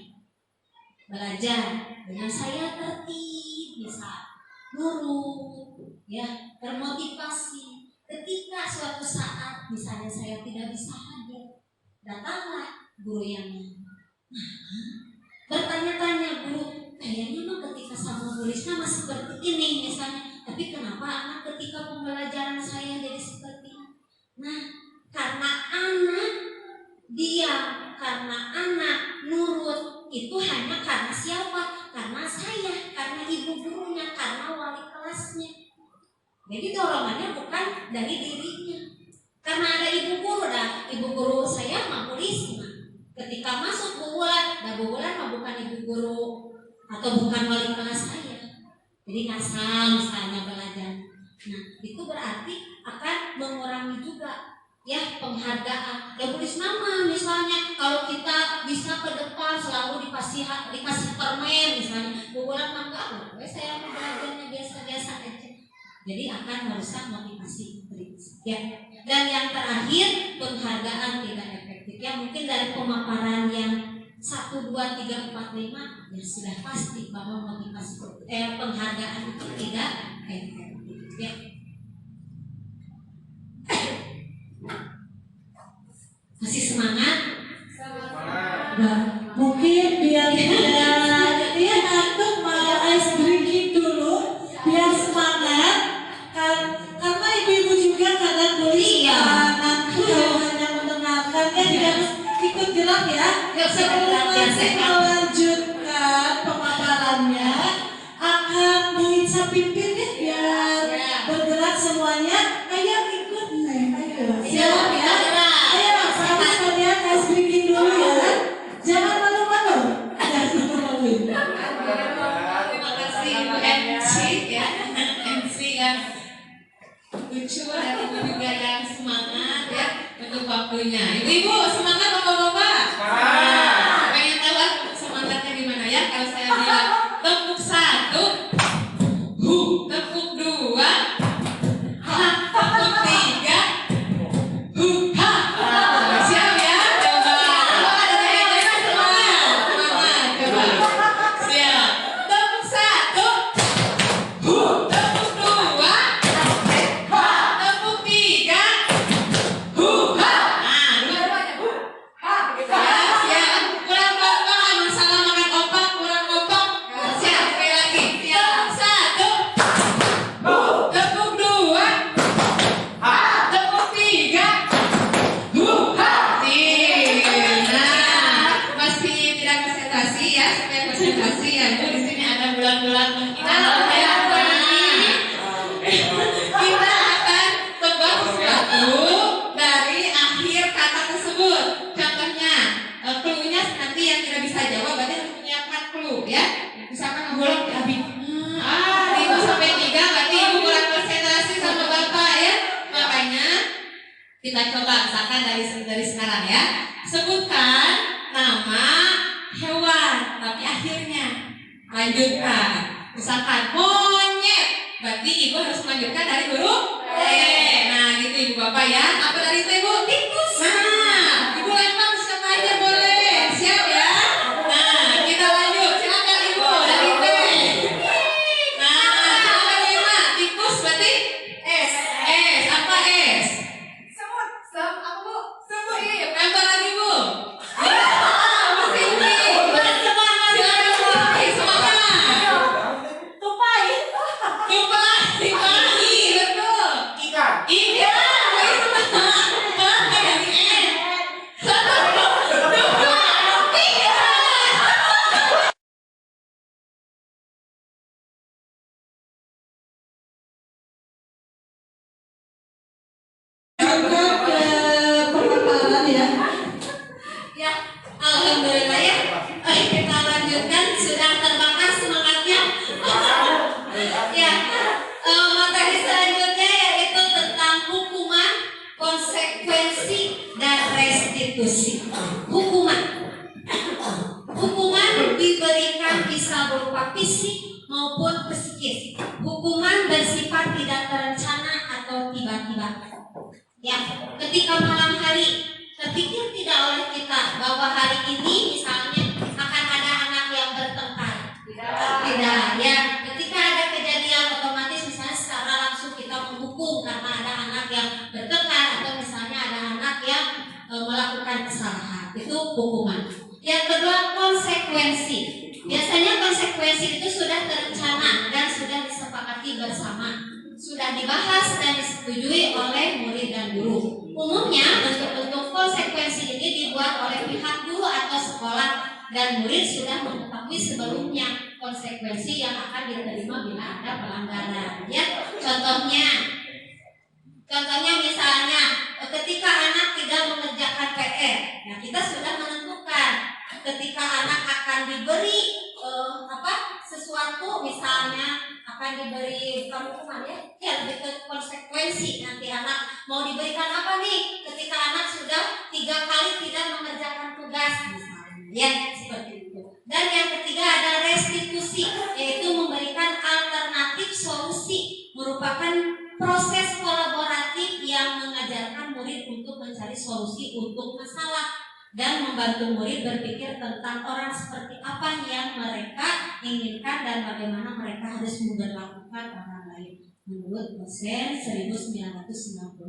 S4: belajar dengan saya tertib, bisa nurut, ya termotivasi. Ketika suatu saat misalnya saya tidak bisa hadir, datanglah guru yang lain. Bertanya-tanya guru, kayaknya mah ketika sama tulisnya masih seperti ini misalnya, tapi kenapa anak ketika pembelajaran saya jadi seperti ini? Nah, karena anak diam, karena anak nurut, itu hanya karena siapa? Karena saya, karena ibu gurunya, karena wali kelasnya. Jadi dorongannya bukan dari dirinya. Karena ada ibu guru, ibu guru saya mah Risma. Ketika masuk Bu Wulan mah bukan ibu guru atau bukan wali kelas saya. Jadi ngasal misalnya belajar. Nah, itu berarti akan mengurangi juga ya penghargaan. Tulis nama misalnya kalau kita bisa ke depan selalu dikasih permen misalnya. Bu Wulan mah enggak, saya mau belajarnya biasa-biasa aja. Jadi akan merusak motivasi ya. Dan yang terakhir penghargaan tidak efektif ya, mungkin dari pemaparan yang 1, 2, 3, 4, 5 ya sudah pasti bahwa motivasi penghargaan itu tidak efektif ya. Masih semangat?
S3: Nah, mungkin biar dia ngantuk mau ice drinking dulu biar semangat. Karena ibu-ibu juga kadang kuliah kalau hanya mendengarkan kan tidak harus ikut gerak ya. Sebelum masih melanjutkan pemaparannya akan Ica pimpin ya biar bergerak semuanya. Ayo ikut nih, ayo siap ya. Ayo sama sekalian ice drinking dulu ya. Jangan malu-malu. Jangan malu-malu.
S7: Terima kasih Ibu MC ya, MC yang lucu dan Ibu juga yang semangat ya untuk waktunya. Ibu-ibu semangat bapak-bapak. Pengen tahu semangatnya di mana ya? Kalau saya bilang tepuk 1, tepuk 2, tepuk 3, siap ya? Coba. Ada yang semangat, coba. Siap. Tepuk 1, tepuk 2, tepuk 3, siap. Kurang kompak, emang salah makan opak, kurang kompak. Siap, sekali lagi. Tepuk 1, tepuk 2, tepuk 3, nah, masih tidak konsentrasi ya, supaya konsentrasi ya. Bu, di sini ada bulan-bulan menghilang ya. Kita akan tebak sesuatu dari akhir kata tersebut. Contohnya, clue-nya nanti yang tidak bisa jawab berarti harus menyiapkan clue ya. Misalkan ngulek di Abi. 5 sampai 3 berarti Ibu kurang konsentrasi sama Bapak ya. Makanya kita coba misalkan dari sekarang ya. Sebutkan nama hewan tapi akhirnya lanjutkan. Misalkan monyet, berarti Ibu harus melanjutkan dari huruf T. Nah gitu Ibu Bapak ya. Apa dari T Bu? Tikus. Nah Ibu lempar siapa aja boleh. Siap ya. Nah kita lanjut. Silakan Ibu dari T. Nah silakan Bima. Tikus berarti S. S apa S? Semut. Apa Bu? Semut. Lempar lagi Bu. Masih ini. Silakan Bu. Semangat. Tupai, betul.
S4: Alhamdulillah ya. Kita lanjutkan, sudah terbakar semangatnya. Ya, materi selanjutnya yaitu tentang hukuman, konsekuensi, dan restitusi. Hukuman diberikan bisa berupa fisik maupun psikis. Hukuman bersifat tidak terencana atau tiba-tiba. Ya, ketika malam hari terpikir tidak oleh kita bahwa hari ini misalnya akan ada anak yang bertengkar. Tidak. Ya, ketika ada kejadian otomatis misalnya secara langsung kita menghukum karena ada anak yang bertengkar atau misalnya ada anak yang melakukan kesalahan. Itu hukuman. Yang kedua, konsekuensi. Biasanya konsekuensi itu sudah terencana dan sudah disepakati bersama, sudah dibahas dan disetujui oleh murid dan guru. Umumnya bentuk-bentuk konsekuensi ini dibuat oleh pihak guru atau sekolah dan murid sudah mengetahui sebelumnya konsekuensi yang akan diterima bila ada pelanggaran. Ya, contohnya misalnya ketika anak tidak mengerjakan PR, nah kita sudah menentukan ketika anak akan diberi sesuatu, misalnya akan diberi hukuman ya lebih ke konsekuensi. Nanti anak mau diberikan apa nih ketika anak sudah 3 kali tidak mengerjakan tugas misalnya, ya seperti itu. Dan yang ketiga ada restitusi, yaitu memberikan alternatif solusi, merupakan proses kolaboratif yang mengajarkan murid untuk mencari solusi untuk masalah dan membantu murid berpikir tentang orang seperti apa yang mereka inginkan dan bagaimana mereka harus memperlakukan orang lain menurut dosen 1996.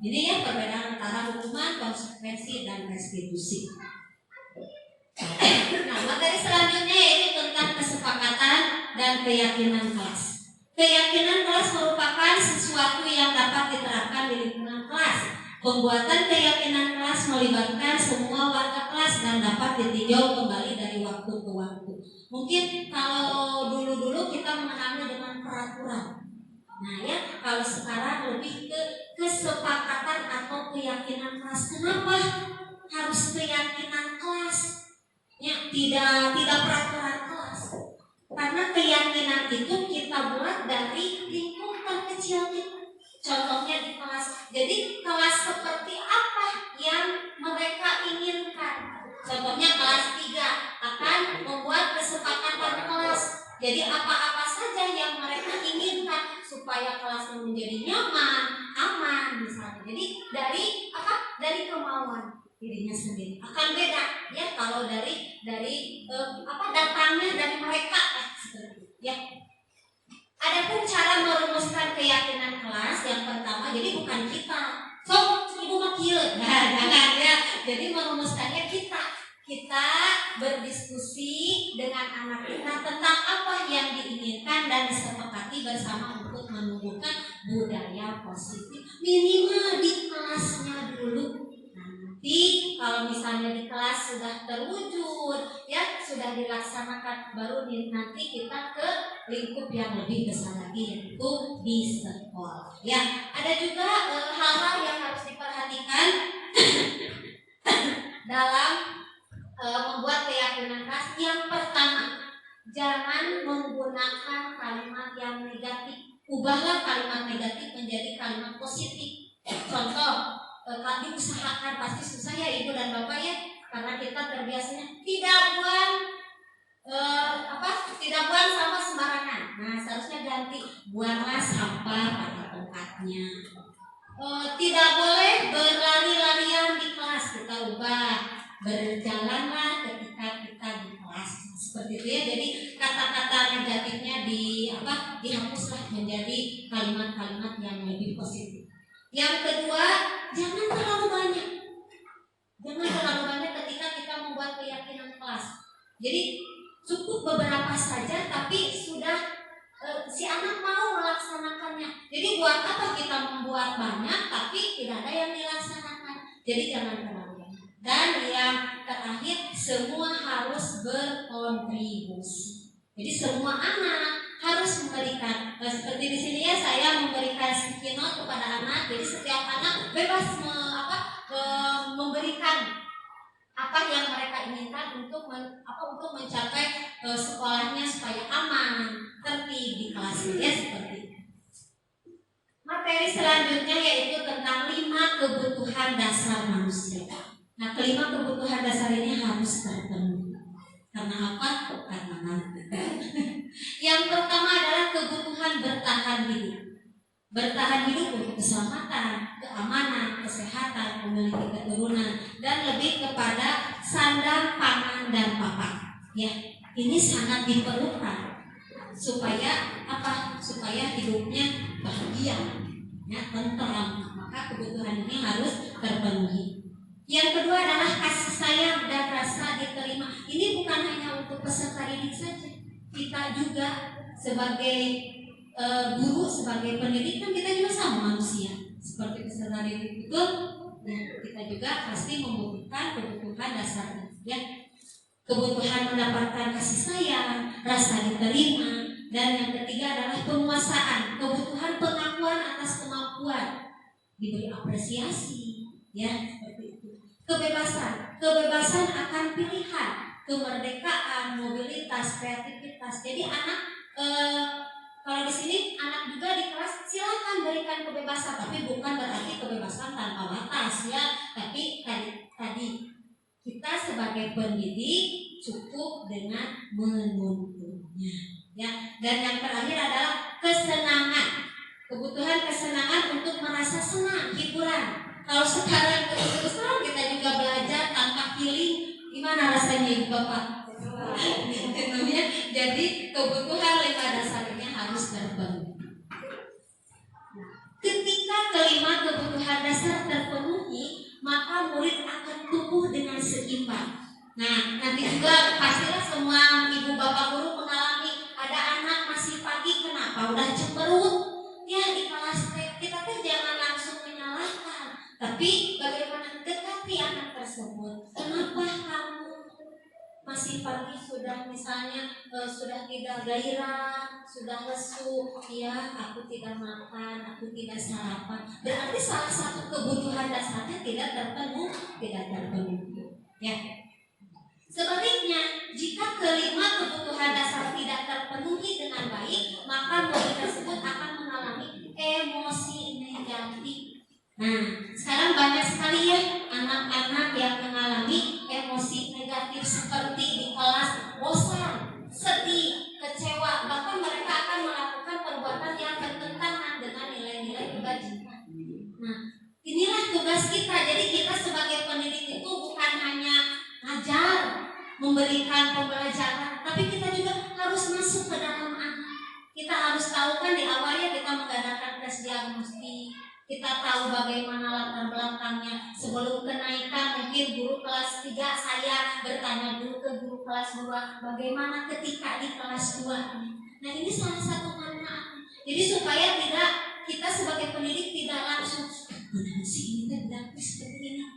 S4: Ini ya perbedaan antara hukuman, konsekuensi, dan restitusi. Nah, materi selanjutnya yaitu tentang kesepakatan dan keyakinan kelas. Keyakinan kelas merupakan sesuatu yang dapat diterapkan di lingkungan kelas. Pembuatan keyakinan kelas melibatkan semua warga kelas dan dapat ditinjau kembali dari waktu ke waktu. Mungkin kalau dulu-dulu kita mengenalnya dengan peraturan. Nah ya, kalau sekarang lebih ke kesepakatan atau keyakinan kelas. Kenapa harus keyakinan kelas? Ya, tidak peraturan kelas. Karena keyakinan itu kita buat dari lingkungan kecil kita. Contohnya di kelas. Jadi kelas seperti apa yang mereka inginkan? Contohnya kelas 3 akan membuat kesepakatan kelas. Jadi apa-apa saja yang mereka inginkan supaya kelasnya menjadi nyaman, aman misalnya. Jadi dari kemauan dirinya sendiri. Akan beda ya kalau dari datangnya dari mereka seperti itu ya. Adapun cara merumuskan keyakinan kelas yang pertama, jadi bukan kita. Ibu makil, jangan ya. Jadi merumuskannya kita berdiskusi dengan anak kita tentang apa yang diinginkan dan disepakati bersama untuk menumbuhkan budaya positif. Minimal di kelasnya dulu. Nanti kalau misalnya di kelas sudah terwujud, ya sudah dilaksanakan, baru nanti kita ke lingkup yang lebih besar lagi, yaitu di sekolah. Ya, ada juga hal-hal yang harus diperhatikan dalam membuat keyakinan kelas. Yang pertama, jangan menggunakan kalimat yang negatif. Ubahlah kalimat negatif menjadi kalimat positif. Contoh, diusahakan, pasti susah ya ibu dan bapak ya, karena kita terbiasanya tidak buang sampah sembarangan. Nah, seharusnya ganti, buanglah sampah pada tempatnya. Tidak boleh berlari-larian di kelas, kita ubah berjalanlah ketika kita di kelas, seperti itu ya. Jadi kata-kata negatifnya dihapuslah menjadi kalimat-kalimat yang lebih positif. Yang kedua, jangan terlalu banyak ketika kita membuat keyakinan kelas. Jadi cukup beberapa saja, tapi sudah si anak mau melaksanakannya. Jadi buat apa kita membuat banyak tapi tidak ada yang dilaksanakan? Jadi jangan terlalu banyak. Dan yang terakhir, semua harus berkontribusi. Jadi semua anak harus memberikan. Seperti di sini ya, saya memberikan sticky note kepada anak. Jadi setiap anak bebas memberikan apa apa yang mereka inginkan untuk untuk mencapai sekolahnya supaya aman, tertib di kelasnya ya, seperti itu. Materi selanjutnya yaitu tentang 5 kebutuhan dasar manusia. Nah, kelima kebutuhan dasar ini harus terpenuhi. Karena apa? Karena nanti. Yang pertama adalah kebutuhan bertahan hidup. Bertahan hidup untuk keselamatan, keamanan, kesehatan, memiliki keturunan, dan lebih kepada sandang, pangan, dan papan. Ya, ini sangat diperlukan supaya apa? Supaya hidupnya bahagia, ya, tentram. Maka kebutuhan ini harus terpenuhi. Yang kedua adalah kasih sayang dan rasa diterima. Ini bukan hanya untuk peserta didik saja. Kita juga sebagai guru, sebagai pendidik kan kita juga sama manusia. Seperti peserta didik itu, nah, kita juga pasti membutuhkan kebutuhan dasarnya. Ya. Kebutuhan mendapatkan kasih sayang, rasa diterima, dan yang ketiga adalah penguasaan, kebutuhan pengakuan atas kemampuan, diberi apresiasi, ya seperti itu. Kebebasan akan pilihan, kemerdekaan, mobilitas, kreativitas. Jadi anak kalau di sini anak juga di kelas silakan berikan kebebasan, tapi bukan berarti kebebasan tanpa batas ya. Tapi tadi kita sebagai pendidik cukup dengan menuntunnya ya. Dan yang terakhir adalah kesenangan, kebutuhan kesenangan untuk merasa senang, hiburan. Kalau sekarang terus kita juga belajar tanpa healing, gimana rasanya Ibu Bapak? Jadi kebutuhan 5 dasar ini harus terpenuhi. Ketika kelima kebutuhan dasar terpenuhi, maka murid akan tumbuh dengan seimbang. Nah, nanti juga pastilah semua ibu bapak guru mengalami ada anak masih pagi, kenapa udah cemberut? Ya di kelas kita tuh jangan langsung menyalahkan, tapi bagaimana dekati anak tersebut. Kenapa kamu masih pagi sudah misalnya sudah tidak gairah, sudah lesu, ya aku tidak makan, aku tidak sarapan. Berarti salah satu kebutuhan dasarnya tidak terpenuhi. Ya. Sebaliknya, jika kelima kebutuhan dasar tidak terpenuhi dengan baik, maka murid tersebut akan mengalami emosi negatif. Nah, sekarang banyak sekali ya anak-anak yang mengalami emosi negatif seperti di kelas bosan, sedih, kecewa, bahkan mereka akan melakukan perbuatan yang bertentangan dengan nilai-nilai kebajikan. Nah, inilah tugas kita. Jadi kita sebagai pendidik itu bukan hanya ngajar, memberikan pembelajaran, tapi kita juga harus masuk ke dalam anak. Kita harus tahu kan di awalnya kita mengadakan tes diagnostik. Kita tahu bagaimana latar belakangnya. Sebelum kenaikan mungkin guru kelas 3 saya bertanya dulu ke guru kelas 2 bagaimana ketika di kelas 2. Nah ini salah satu manfaat. Jadi supaya tidak kita sebagai pendidik tidak langsung sih ini tidak seperti ini.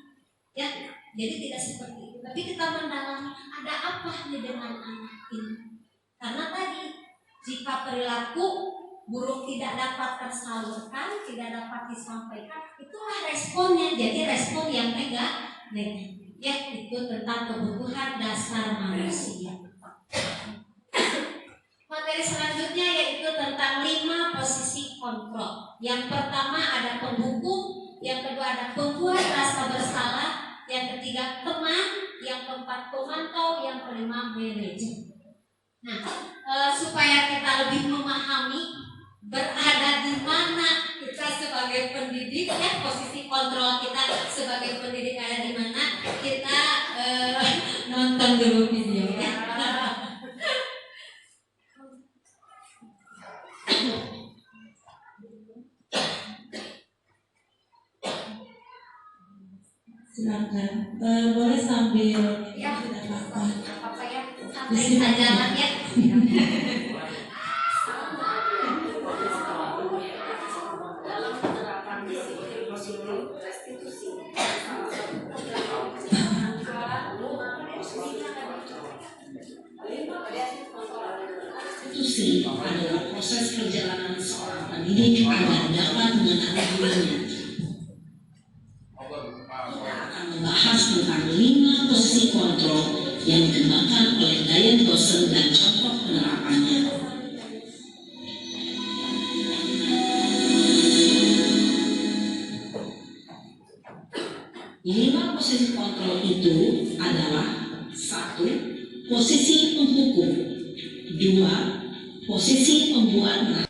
S4: Ya, jadi tidak seperti itu. Tapi kita mendalami ada apa nih dengan anak ini. Karena tadi jika perilaku buruk tidak dapat tersalurkan, tidak dapat disampaikan, itulah responnya. Jadi respon yang negatif. Ya, itu tentang kebutuhan dasar manusia. Materi selanjutnya yaitu tentang 5 posisi kontrol. Yang pertama ada penghukum, yang kedua ada pembuat rasa bersalah, yang ketiga teman, yang keempat pemantau, yang kelima manajer. Nah, supaya kita lebih memahami berada di mana kita sebagai pendidik, ya posisi kontrol kita sebagai pendidik ada di mana, kita nonton dulu videonya.
S3: Silakan, boleh sambil
S4: Ya,
S3: tidak apa-apa.
S4: apa ya, santai saja lah ya.
S3: Restitusi adalah proses perjalanan seorang pendidik agar dapat mengenali dirinya. Kita akan membahas tentang 5 posisi yang dikembangkan oleh Dian Boston dan contoh penerapannya. Lima posisi kontrol itu adalah: 1. Posisi penghukum. 2. Posisi pembuat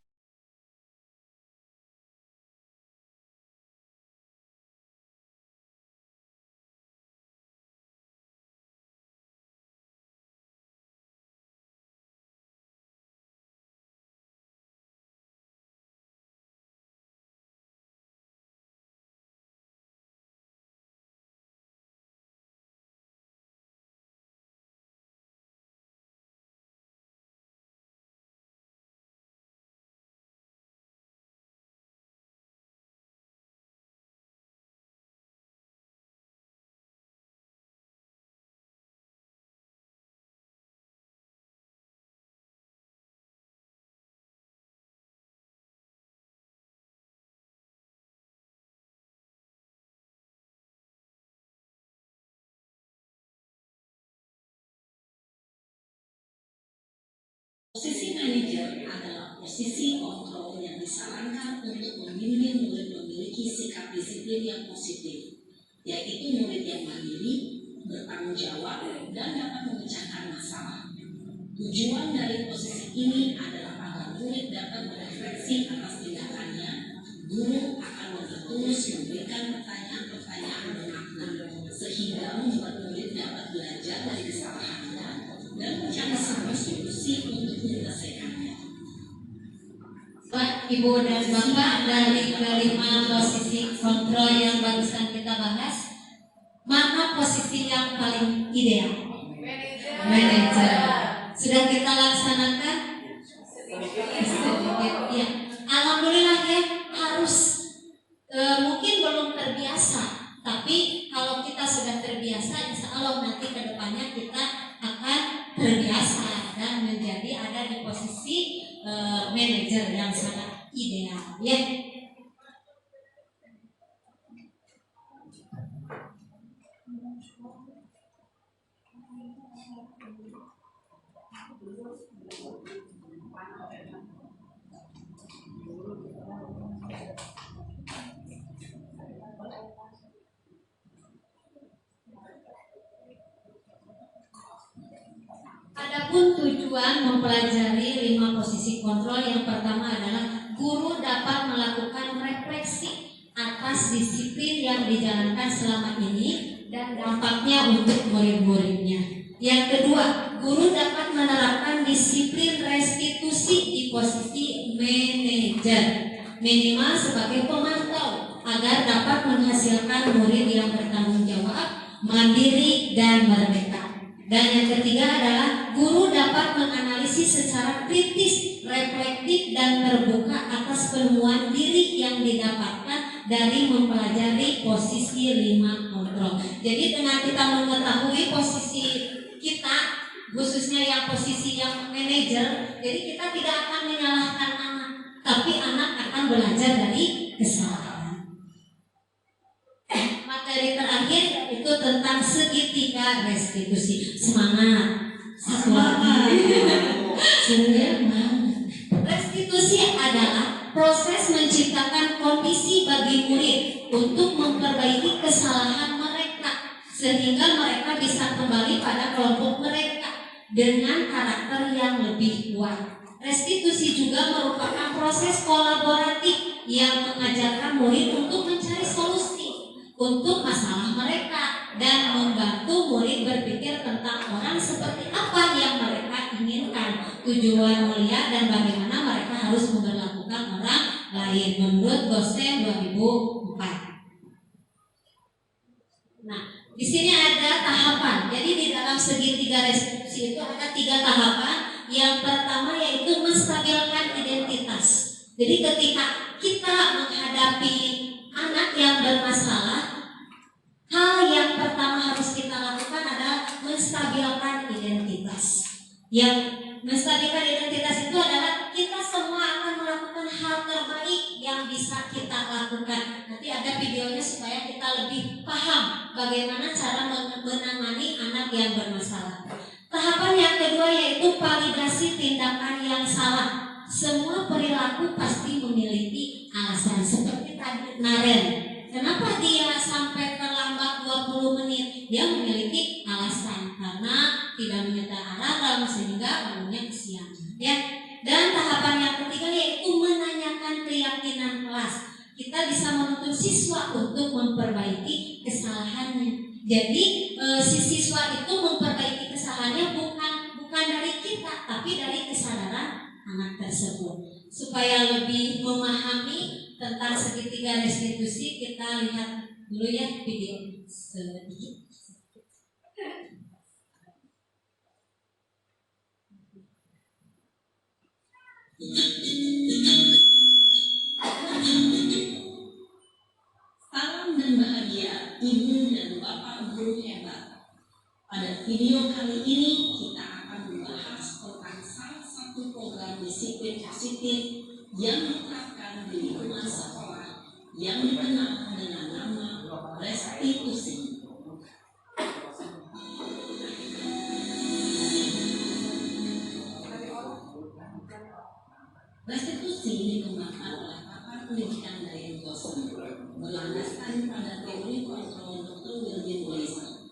S3: Posisi manajer adalah posisi kontrol yang disarankan untuk membimbing murid memiliki sikap disiplin yang positif, yaitu murid yang mandiri, bertanggung jawab, dan dapat memecahkan masalah. Tujuan dari posisi ini adalah agar murid dapat berefleksi atas tindakannya. Guru akan terus memberikan pertanyaan-pertanyaan bermakna, sehingga membuat murid dapat belajar dari kesalahannya dan mencari sebuah solusi untuk menyelesaikannya.
S4: Ibu dan Bapak, dari kelima posisi kontrol yang barusan kita bahas, mana posisi yang paling ideal? Manajer. Sudah kita laksanakan? Ya. Alhamdulillah ya, harus mungkin belum terbiasa, tapi kalau kita sudah terbiasa, insya Allah nanti ke depannya kita akan terbiasa dan menjadi ada di posisi manajer yang sangat ideal ya. Adapun tujuan mempelajari 5 posisi kontrol, yang pertama adalah guru dapat melakukan refleksi atas disiplin yang dijalankan selama ini dan dampaknya untuk murid-muridnya. Yang kedua, guru dapat menerapkan disiplin restitusi di posisi manajer, minimal sebagai pemantau, agar dapat menghasilkan murid yang bertanggung jawab, mandiri, dan merdeka. Dan yang ketiga adalah guru dapat menganalisis secara kritis, reflektif, dan terbuka atas penemuan diri yang didapatkan dari mempelajari posisi 5 kontrol. Jadi dengan kita mengetahui posisi kita, khususnya yang posisi yang manajer, jadi kita tidak akan menyalahkan anak, tapi anak akan belajar dari kesalahan. Materi terakhir itu tentang segitiga restitusi. Semangat. Satu lagi. Restitusi adalah proses menciptakan kondisi bagi murid untuk memperbaiki kesalahan mereka, sehingga mereka bisa kembali pada kelompok mereka dengan karakter yang lebih kuat. Restitusi juga merupakan proses kolaboratif yang mengajarkan murid untuk mencari solusi untuk masalah mereka dan membantu murid berpikir tentang orang seperti apa yang mereka inginkan, tujuan mulia, dan bagaimana mereka harus memperlakukan orang lain menurut Gosen 2004. Nah, di sini ada tahapan. Jadi di dalam segitiga restitusi itu ada 3 tahapan. Yang pertama yaitu menstabilkan identitas. Jadi ketika kita menghadapi anak yang bermasalah, hal yang pertama harus kita lakukan adalah menstabilkan identitas. Yang menstabilkan identitas itu adalah kita semua akan melakukan hal terbaik yang bisa kita lakukan. Nanti ada video videonya supaya kita lebih paham bagaimana cara menangani anak yang bermasalah. Tahapan yang kedua yaitu validasi tindakan yang salah. Semua perilaku pasti memiliki alasan. Seperti tadi Naren, kenapa dia sampai terlambat 20 menit? Dia memiliki alasan karena tidak menyertai alarm sehingga bangunnya kesiangan. Ya. Dan tahapan yang ketiga yaitu menanyakan keyakinan kelas. Kita bisa menuntut siswa untuk memperbaiki kesalahannya. Jadi si siswa itu memperbaiki kesalahannya bukan dari kita, tapi dari kesadaran anak tersebut. Supaya lebih memahami tentang segitiga restitusi, kita lihat dulu ya video sedikit.
S3: Salam dan bahagia ibu dan bapak guru hebat. Pada video kali ini kita akan membahas tentang salah satu program disiplin positif yang diterapkan di lingkungan sekolah yang dikenal dengan nama restitusi. Restitusi dikembangkan oleh pakar pendidikan dari Boston berlandaskan pada teori kontrol Dr. William Blazer.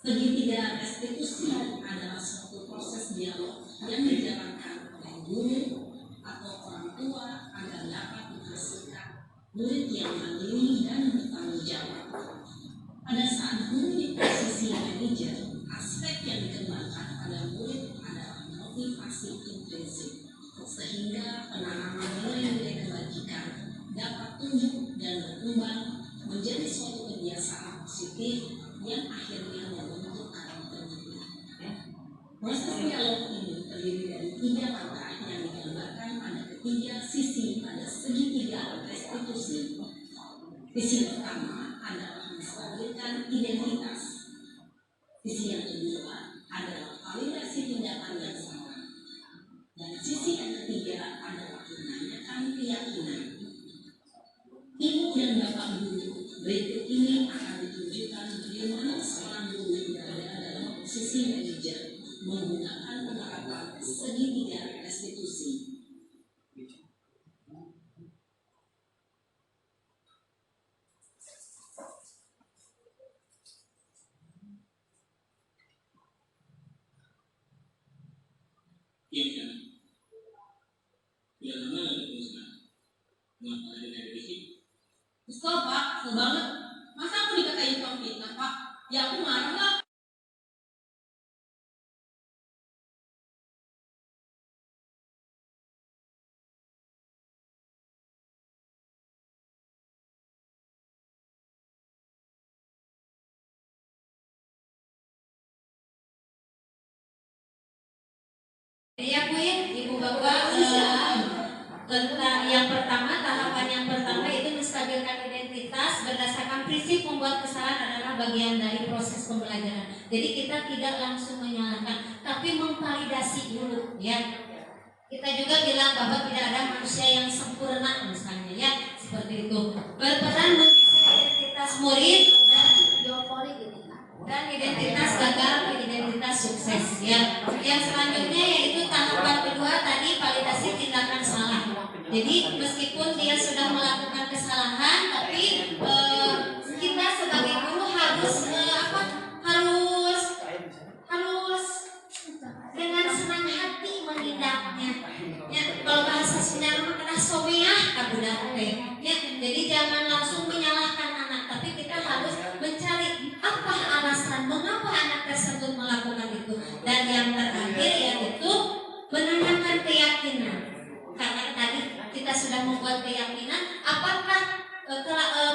S3: Segitiga restitusi adalah suatu proses dialog yang dijalankan oleh guru atau orang tua agar dapat menghasilkan murid yang mandiri dan bertanggung jawab. Pada saat guru di posisi manajer, aspek yang dikembangkan pada murid adalah motivasi intrinsik, sehingga penanaman nilai-nilai kebajikan dapat tumbuh dan berkembang menjadi suatu kebiasaan positif yang akhirnya membentuk karakternya. Proses dialog ini terdiri dari 3 langkah yang digambarkan pada ketiga sisi pada segitiga restitusi. Sisi pertama adalah menstabilkan identitas. Sisi yang kedua adalah validasi tindakan yang salah. Dan sisi yang ketiga adalah menanyakan keyakinan. Ibu dan bapak guru, berikut ini akan ditunjukkan bagaimana seorang guru berada dalam posisi manajer menggunakan penerapan segitiga restitusi.
S8: Yang mana teruskan? Kenapa ada revisi?
S3: Kesel pak, kesel banget. Masa aku dikatain tukang fitnah pak? Ya aku marah lah.
S4: Ya Bu ya, Ibu Bapak, tentang yang pertama, tahapan yang pertama itu menstabilkan identitas berdasarkan prinsip membuat kesalahan adalah bagian dari proses pembelajaran. Jadi kita tidak langsung menyalahkan, tapi memvalidasi dulu ya. Kita juga bilang bahwa tidak ada manusia yang sempurna misalnya ya, seperti itu. Berperan mengisi identitas murid dan identitas gagal ke identitas sukses ya. Yang selanjutnya yaitu tahapan kedua tadi validasi tindakan salah. Jadi meskipun dia sudah melakukan kesalahan, tapi kita sebagai guru harus harus dengan senang hati menindaknya. Ya, kalau bahasa Sunda mah kena someah kabudak teh. Ya, jadi jangan langsung menyalahkan anak, tapi kita harus mencari apa alasan mengapa anak tersebut melakukan itu. Dan yang terakhir yaitu menanyakan keyakinan. Karena tadi kita sudah membuat keyakinan, apakah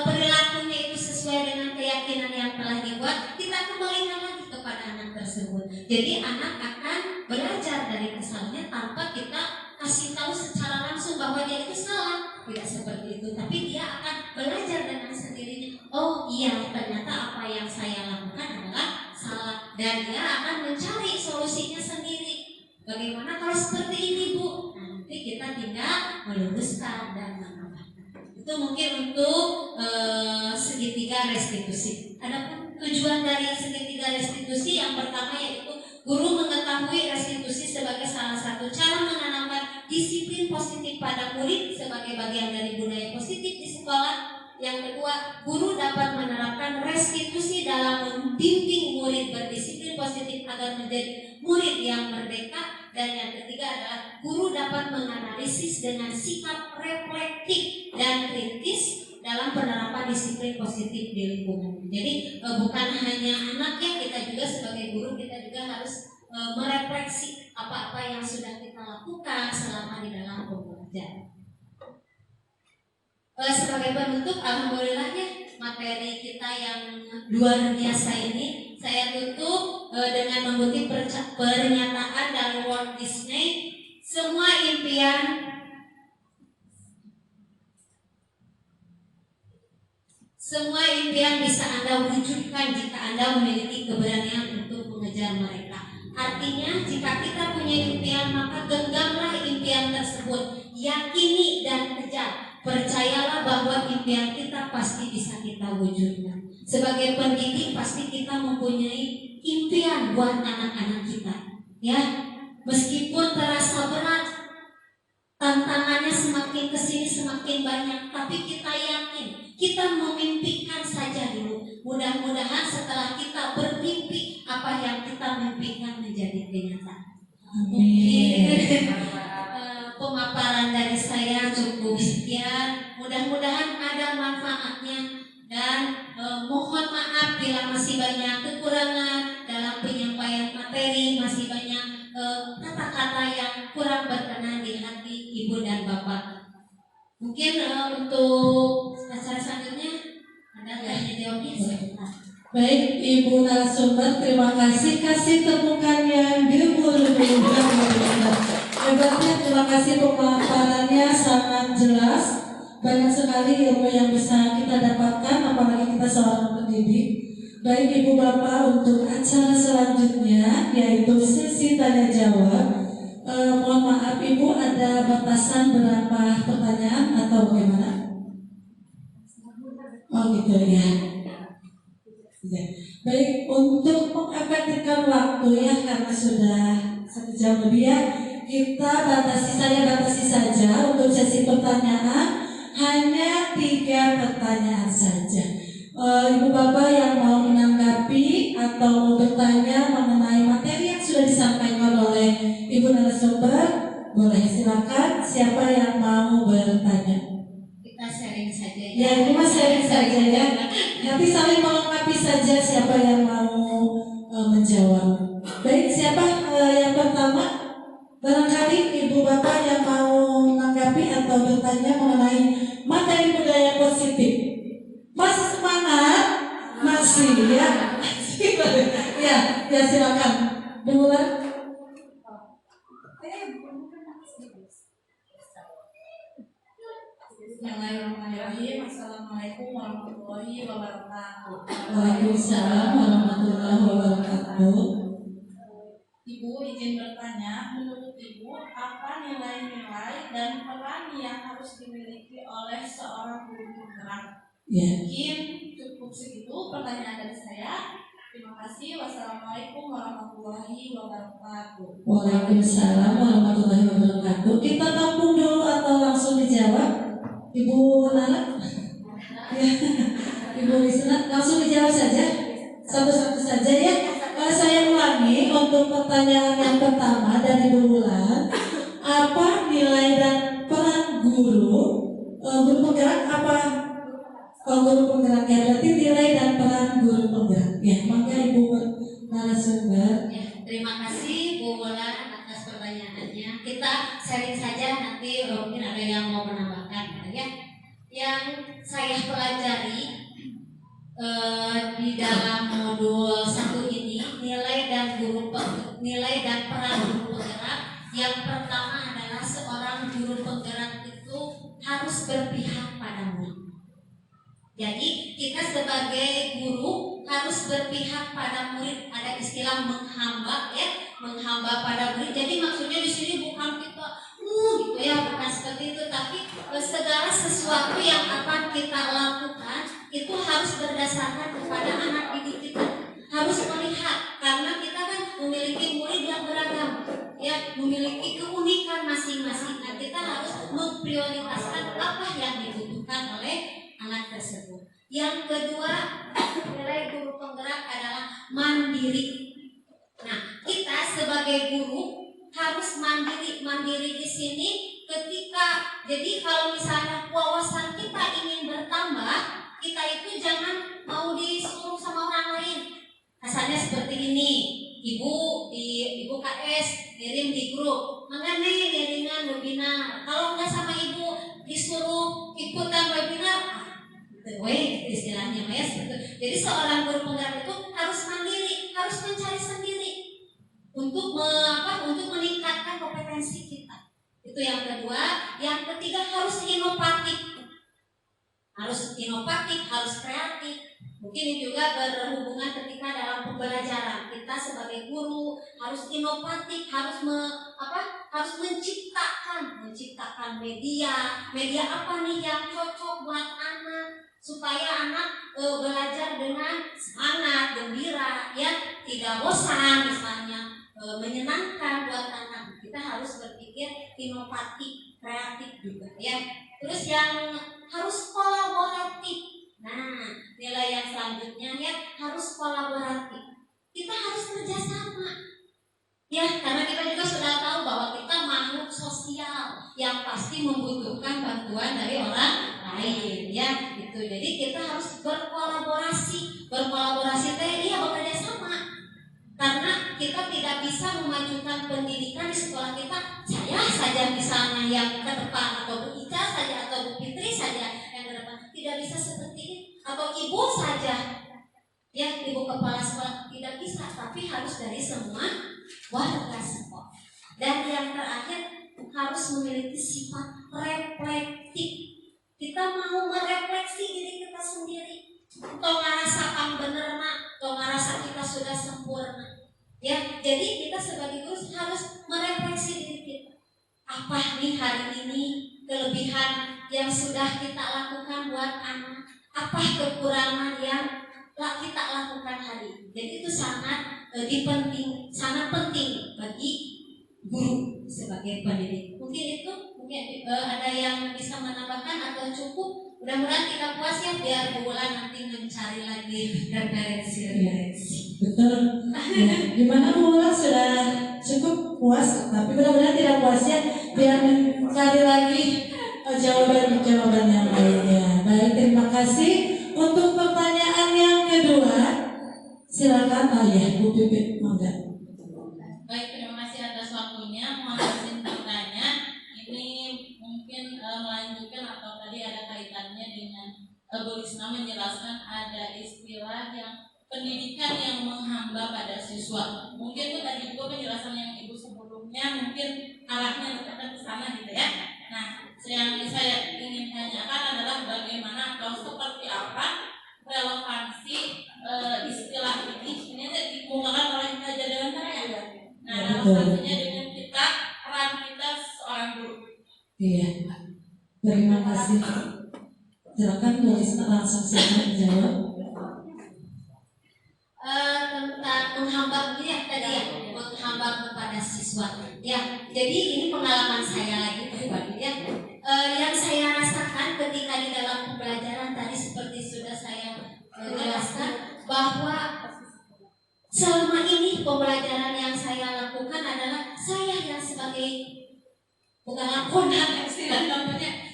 S4: perilakunya itu sesuai dengan keyakinan yang telah dibuat, kita kembalikan lagi kepada anak tersebut. Jadi anak akan belajar dari kesalahannya tanpa kita kasih tahu secara langsung bahwa dia itu salah. Tidak seperti itu, tapi dia akan belajar dengan sendirinya. Oh iya, ternyata apa yang saya lakukan adalah salah, dan dia akan mencari solusinya sendiri. Bagaimana kalau seperti ini Bu? Nanti kita tidak meluruskan dan menambahkan. Itu mungkin untuk segitiga restitusi. Adapun tujuan dari segitiga restitusi yang pertama yaitu guru mengetahui restitusi sebagai salah satu cara menanamkan disiplin positif pada murid sebagai bagian dari budaya positif di sekolah. Yang kedua, guru dapat menerapkan restitusi dalam membimbing murid berdisiplin positif agar menjadi murid yang merdeka. Dan yang ketiga adalah guru dapat menganalisis dengan sikap reflektif dan kritis dalam penerapan disiplin positif di lingkungan. Jadi bukan hanya anak ya, kita juga sebagai guru kita juga harus merefleksi apa-apa yang sudah kita lakukan selama di dalam pembelajaran. Sebagai penutup, alhamdulillahnya materi kita yang luar biasa ini saya tutup dengan mengutip pernyataan dari Walt Disney. Semua impian bisa Anda wujudkan jika Anda memiliki keberanian untuk mengejar mereka. Artinya, jika kita punya impian, maka genggamlah impian tersebut, yakini dan kejar. Percayalah bahwa impian kita pasti bisa kita wujudkan. Sebagai pendidik pasti kita mempunyai impian buat anak-anak kita. Ya, meskipun terasa berat, tantangannya semakin kesini semakin banyak, tapi kita yakin, kita memimpikan saja dulu. Mudah-mudahan setelah kita bermimpi, apa yang kita mimpikan menjadi kenyataan. Pemaparan dari saya cukup sekian. Mudah-mudahan ada manfaatnya dan mohon maaf bila masih banyak kekurangan dalam penyampaian materi, masih banyak kata-kata yang kurang berkenan di hati ibu dan bapak. Mungkin untuk acara selanjutnya ada tanya jawabnya sebentar.
S3: Baik Ibu narasumber, terima kasih. Kasih tepukan yang gemuruh-gemuruh. Hebatnya, terima kasih pemaparannya sangat jelas. Banyak sekali ilmu yang bisa kita dapatkan, apalagi kita seorang pendidik. Baik Ibu Bapak, untuk acara selanjutnya yaitu sesi tanya jawab. Mohon maaf Ibu, ada batasan berapa pertanyaan atau bagaimana? Oh gitu ya. Baik, untuk mengefektifkan waktu ya, karena sudah 1 jam lebih ya, saya batasi saja untuk sesi pertanyaan hanya 3 pertanyaan saja. Ibu Bapak yang mau menanggapi atau mau bertanya mengenai materi yang sudah disampaikan oleh Ibu narasumber, boleh silakan. Siapa yang mau bertanya?
S4: Kita sharing saja ya.
S3: Ya, cuma sharing saja ya. Nanti saling melengkapi saja siapa yang mau menjawab. Baik, siapa yang pertama? Barangkali Ibu Bapak yang mau menanggapi atau bertanya mengenai materi budaya positif. Masih semangat? Masih ya. Ya silakan. Dimulai.
S5: Bismillahirrahmanirrahim. Assalamualaikum warahmatullahi wabarakatuh.
S3: Waalaikumsalam warahmatullahi wabarakatuh.
S5: Ibu izin bertanya, menurut Ibu apa nilai-nilai dan peran yang harus dimiliki oleh seorang guru penggerak?
S3: Ya.
S5: Mungkin cukup segitu pertanyaan dari saya. Terima kasih. Wassalamualaikum warahmatullahi wabarakatuh.
S3: Waalaikumsalam warahmatullahi wabarakatuh. Kita tampung dulu atau langsung dijawab? Ibu Nana? Ya. Ibu Wisna, langsung dijawab saja. Satu-satu saja ya. Saya ulangi untuk pertanyaan yang pertama dari Bu Wulan. Apa nilai dan peran guru penggerak apa? Guru penggerak ya, berarti nilai dan peran guru penggerak. Ya, maka Ibu narasumber.
S4: Ya, terima kasih Bu Wulan atas pertanyaannya. Kita sharing saja, nanti mungkin ada yang mau menambahkan ya. Yang saya pelajari di dalam modul 1 ini nilai dan peran guru penggerak. Yang pertama adalah seorang guru penggerak itu harus berpihak pada murid. Jadi kita sebagai guru harus berpihak pada murid. Ada istilah menghamba ya, menghamba pada murid. Jadi maksudnya di sini bukan kita gitu ya, bukan seperti itu, tapi segala sesuatu yang akan kita lakukan itu harus berdasarkan kepada anak didik kita, harus melihat, karena kita kan memiliki murid yang beragam, ya, memiliki keunikan masing-masing. Nah, kita harus memprioritaskan apa yang dibutuhkan oleh anak tersebut. Yang kedua, nilai guru penggerak adalah mandiri. Nah, kita sebagai guru harus mandiri. Mandiri di sini ketika, jadi kalau misalnya wawasan kita ingin bertambah, kita itu jangan mau disuruh sama orang lain. Asalnya seperti ini, ibu KS kirim di grup, mengenai jaringan webinar. Kalau nggak sama ibu disuruh ikutan webinar, istilahnya ya seperti itu. Jadi seorang guru penggerak itu harus mandiri, harus mencari sendiri untuk untuk meningkatkan kompetensi kita. Itu yang kedua. Yang ketiga, harus inovatif. Harus kreatif. Mungkin juga berhubungan ketika dalam pembelajaran. Kita sebagai guru harus inovatif, harus menciptakan media apa nih yang cocok buat anak, supaya anak belajar dengan semangat, gembira, ya, tidak bosan misalnya, menyenangkan buat anak. Kita harus berpikir inovatif, kreatif juga, ya. Terus yang harus kolaboratif. Nah, nilai yang selanjutnya ya harus kolaboratif. Kita harus kerjasama, ya, karena kita juga sudah tahu bahwa kita makhluk sosial yang pasti membutuhkan bantuan dari orang lain, ya, gitu. Jadi kita harus berkolaborasi teh, iya, bekerja sama. Karena kita tidak bisa memajukan pendidikan di sekolah kita, saya saja misalnya yang ke depan, atau Bu Ica saja, atau Bu Fitri saja yang ke depan. Tidak bisa seperti ini, atau ibu saja, ya, ibu kepala sekolah, tidak bisa, tapi harus dari semua warga sekolah. Dan yang terakhir, harus memiliki sifat reflektif. Kita mau merefleksi diri kita sendiri. Atau ngerasa kang bener nak, atau ngerasa kita sudah sempurna, ya. Jadi kita sebagai guru harus merefleksi diri kita. Apa nih hari ini kelebihan yang sudah kita lakukan buat anak? Apa kekurangan yang kita lakukan hari ini? Jadi itu sangat penting bagi guru sebagai pendidik. Mungkin ada yang bisa menambahkan atau cukup. Mudah-mudahan kita puas ya, biar Bu Wulan nanti mencari lagi referensi.
S3: Betul. Ya, gimana Bu Wulan, sudah cukup puas? Tapi mudah-mudahan tidak puas ya, biar mencari lagi jawaban yang lainnya. Baik, terima kasih. Untuk pertanyaan yang kedua, silakan ayah Bu Pipit, monggo.
S9: Baik, terima kasih atas waktunya. Mohon izin bertanya. Ini mungkin melanjutkan atau tadi ada kaitannya dengan Bu Lisna menjelaskan ada istilah yang pendidikan yang menghamba pada siswa. Mungkin itu tadi juga penjelasan yang Ibu sebelumnya mungkin arahnya ke sana gitu ya. Nah, yang saya ingin tanyakan adalah bagaimana atau seperti apa relevansi istilah ini dikemukakan oleh Raja Dewantara ya. Nah, relevansinya dengan kita, peran kita seorang guru.
S3: Iya, terima kasih. Silakan Bu Lisna langsung silakan menjawab.
S4: Tentang menghamba menghamba kepada siswa. Ya, jadi ini pengalaman saya lagi pribadi ya. Yang saya rasakan ketika di dalam pembelajaran tadi seperti sudah saya jelaskan, bahwa selama ini pembelajaran yang saya lakukan adalah saya yang sebagai bukan lakonan istilahnya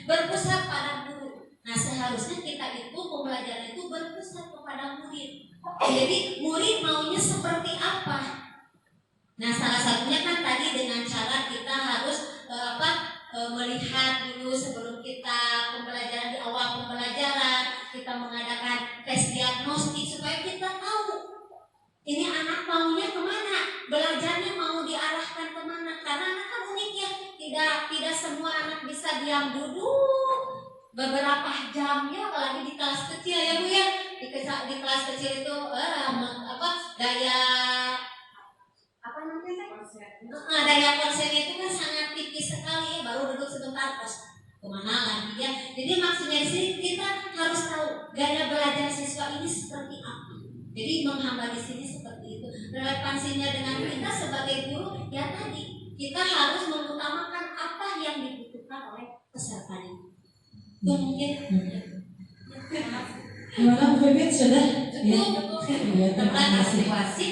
S4: berpusat pada guru. Nah, seharusnya kita itu pembelajaran itu berpusat kepada murid. Jadi murid maunya seperti apa? Nah, salah satunya kan tadi dengan cara kita harus melihat dulu sebelum kita pembelajaran, di awal pembelajaran kita mengadakan tes diagnostik supaya kita tahu ini anak maunya kemana, belajarnya mau diarahkan kemana. Karena anak kan unik ya, tidak semua anak bisa diam duduk beberapa jam ya, apalagi di kelas kecil ya Bu ya. Di kelas kecil itu daya konsennya itu kan sangat tipis sekali ya, baru duduk sebentar kemana lagi ya. Jadi maksudnya di sini kita harus tahu gaya belajar siswa ini seperti apa. Jadi menghamba di sini seperti itu. Relevansinya dengan kita sebagai guru ya tadi kita harus mengutamakan apa yang dibutuhkan oleh pesertanya. Itu mungkin.
S3: Gimana Bu Bibit sudah? Ya, terima kasih.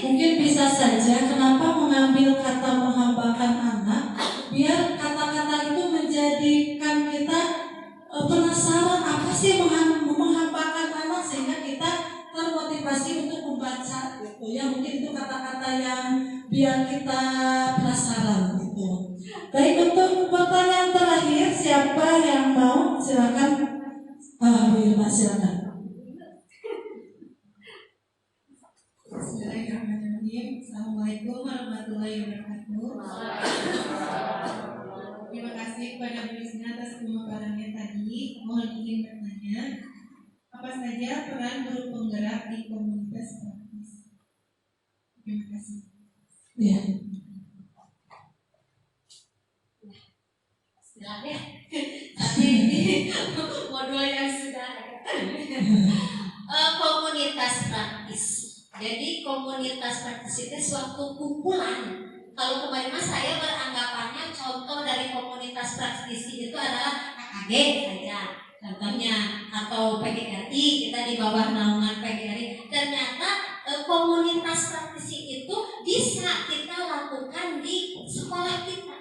S3: Mungkin bisa saja kenapa mengambil kata menghambakan anak, biar kata-kata itu menjadikan kita penasaran apa sih menghambakan anak, sehingga kita termotivasi untuk membaca gitu ya. Mungkin itu kata-kata yang biar kita penasaran gitu. Baik, untuk pertanyaan terakhir siapa yang mau? Silakan. Bu Irma, silakan.
S10: Bismillahirrahmanirrahim. Assalamualaikum warahmatullahi wabarakatuh. Terima kasih kepada Bu Risna atas pemaparannya tadi. Mohon izin bertanya, apa saja peran guru penggerak di komunitas praktis? Terima kasih.
S3: Ya.
S4: Silakan. Tapi ini modul yang sudah komunitas praktis. Jadi komunitas praktis itu suatu kumpulan. Kalau kemarin mas saya beranggapannya contoh dari komunitas praktis itu adalah KKG saja contohnya, atau PGRI, kita di bawah naungan PGRI. Ternyata komunitas praktisi itu bisa kita lakukan di sekolah kita.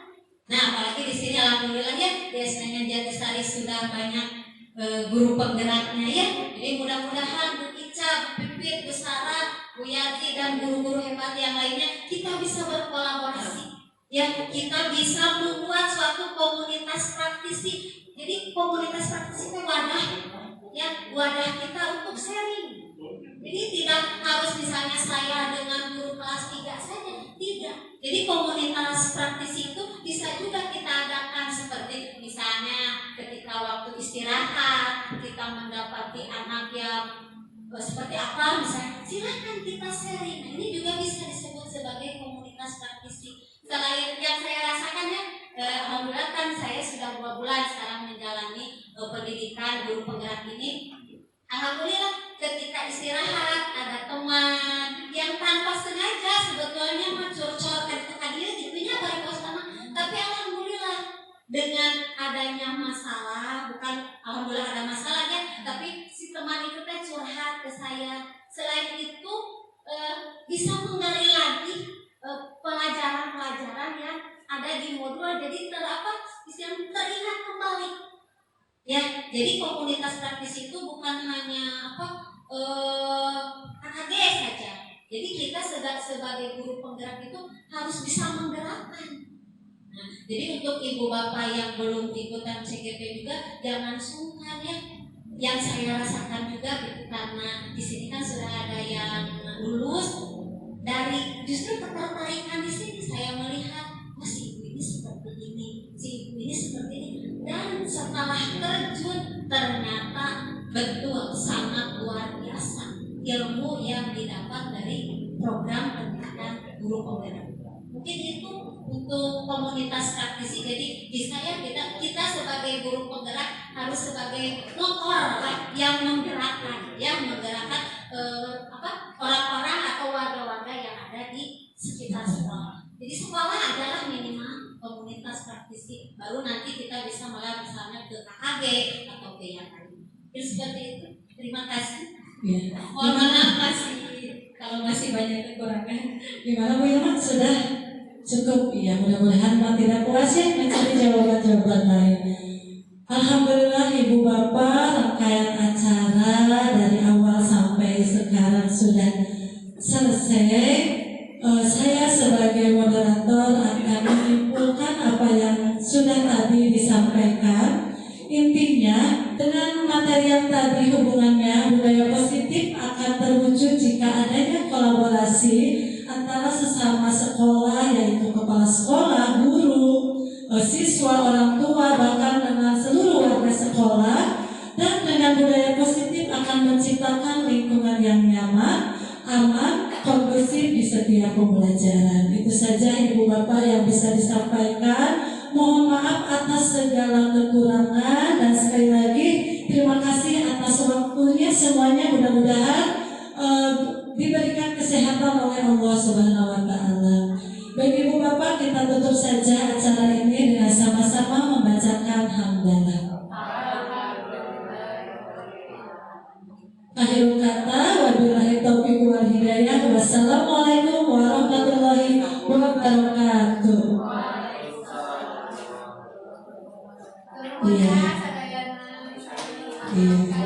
S4: Nah, apalagi di sini alhamdulillah ya, biasanya Jatisari sudah banyak guru penggeraknya ya. Jadi mudah-mudahan Bu Ica, Bu Pipit, Bu Sarah, Bu Yati dan guru-guru hebat yang lainnya kita bisa berkolaborasi. Ya, kita bisa membuat suatu komunitas praktisi. Jadi komunitas praktisi itu wadah ya, wadah kita untuk sharing. Jadi tidak harus misalnya saya dengan guru kelas 3 saja, tidak. Jadi komunitas praktisi itu bisa juga kita adakan seperti misalnya ketika waktu istirahat kita mendapati anak yang seperti apa misalnya, silakan kita sharing. Nah, ini juga bisa disebut sebagai komunitas praktisi. Selain yang saya rasakan ya, alhamdulillah kan saya sudah 2 bulan sekarang menjalani pendidikan guru penggerak ini. Alhamdulillah ketika istirahat ada teman yang tanpa sengaja sebetulnya mencurcorkan ke dia jadinya balik sama, tapi alhamdulillah dengan adanya masalah, bukan alhamdulillah ada masalahnya, tapi si teman itu teh curhat ke saya. Selain itu bisa menggali lagi pelajaran-pelajaran yang ada di modul, jadi teringat kembali. Ya, jadi komunitas praktis itu bukan hanya KKG saja. Jadi kita sebagai guru penggerak itu harus bisa menggerakkan. Nah, jadi untuk ibu bapak yang belum ikutan CGP juga jangan sungkan ya. Yang saya rasakan juga gitu, karena di sini kan sudah ada yang lulus dari justru ketertarikan di sini saya melihat si ibu ini seperti ini, si ibu ini seperti ini. Dan setelah terjun ternyata betul sangat luar biasa ilmu yang didapat dari program pendidikan guru penggerak. Mungkin itu untuk komunitas praktisi. Jadi bisa ya kita sebagai guru penggerak harus sebagai motor yang menggerakkan, orang-orang atau warga-warga yang ada di sekitar sekolah. Jadi sekolah adalah minimal komunitas praktisi, baru nanti kita bisa malah misalnya ke KKG atau ke yang lain. Jadi seperti itu. Terima kasih.
S3: Ya.
S4: Mohon maaf kalau masih banyak kekurangan.
S3: Gimana Bu Irma, sudah cukup? Ya, mudah-mudahan Pak tidak puas ya mencari jawaban-jawaban lain. Alhamdulillah Ibu Bapak, rangkaian acara dari awal sampai sekarang sudah selesai. Saya sebagai moderator akan menyimpulkan apa yang sudah tadi disampaikan. Intinya, dengan materi yang tadi hubungannya budaya positif akan terwujud jika adanya kolaborasi antara sesama sekolah, yaitu kepala sekolah, guru, siswa, orang tua, bahkan dengan seluruh warga sekolah. Dan dengan budaya positif akan menciptakan lingkungan yang nyaman, aman, kondusif di setiap pembelajaran. Itu saja Ibu Bapak yang bisa disampaikan. Mohon maaf atas segala kekurangan. semuanya mudah-mudahan diberikan kesehatan oleh Allah Subhanahu wa taala. Baik Ibu Bapak, kita tutup saja acara ini dengan sama-sama membacakan hamdalah. Akhirul kata, wabillahi taufiq wal hidayah. Wassalamualaikum warahmatullahi wabarakatuh. Iya. Iya.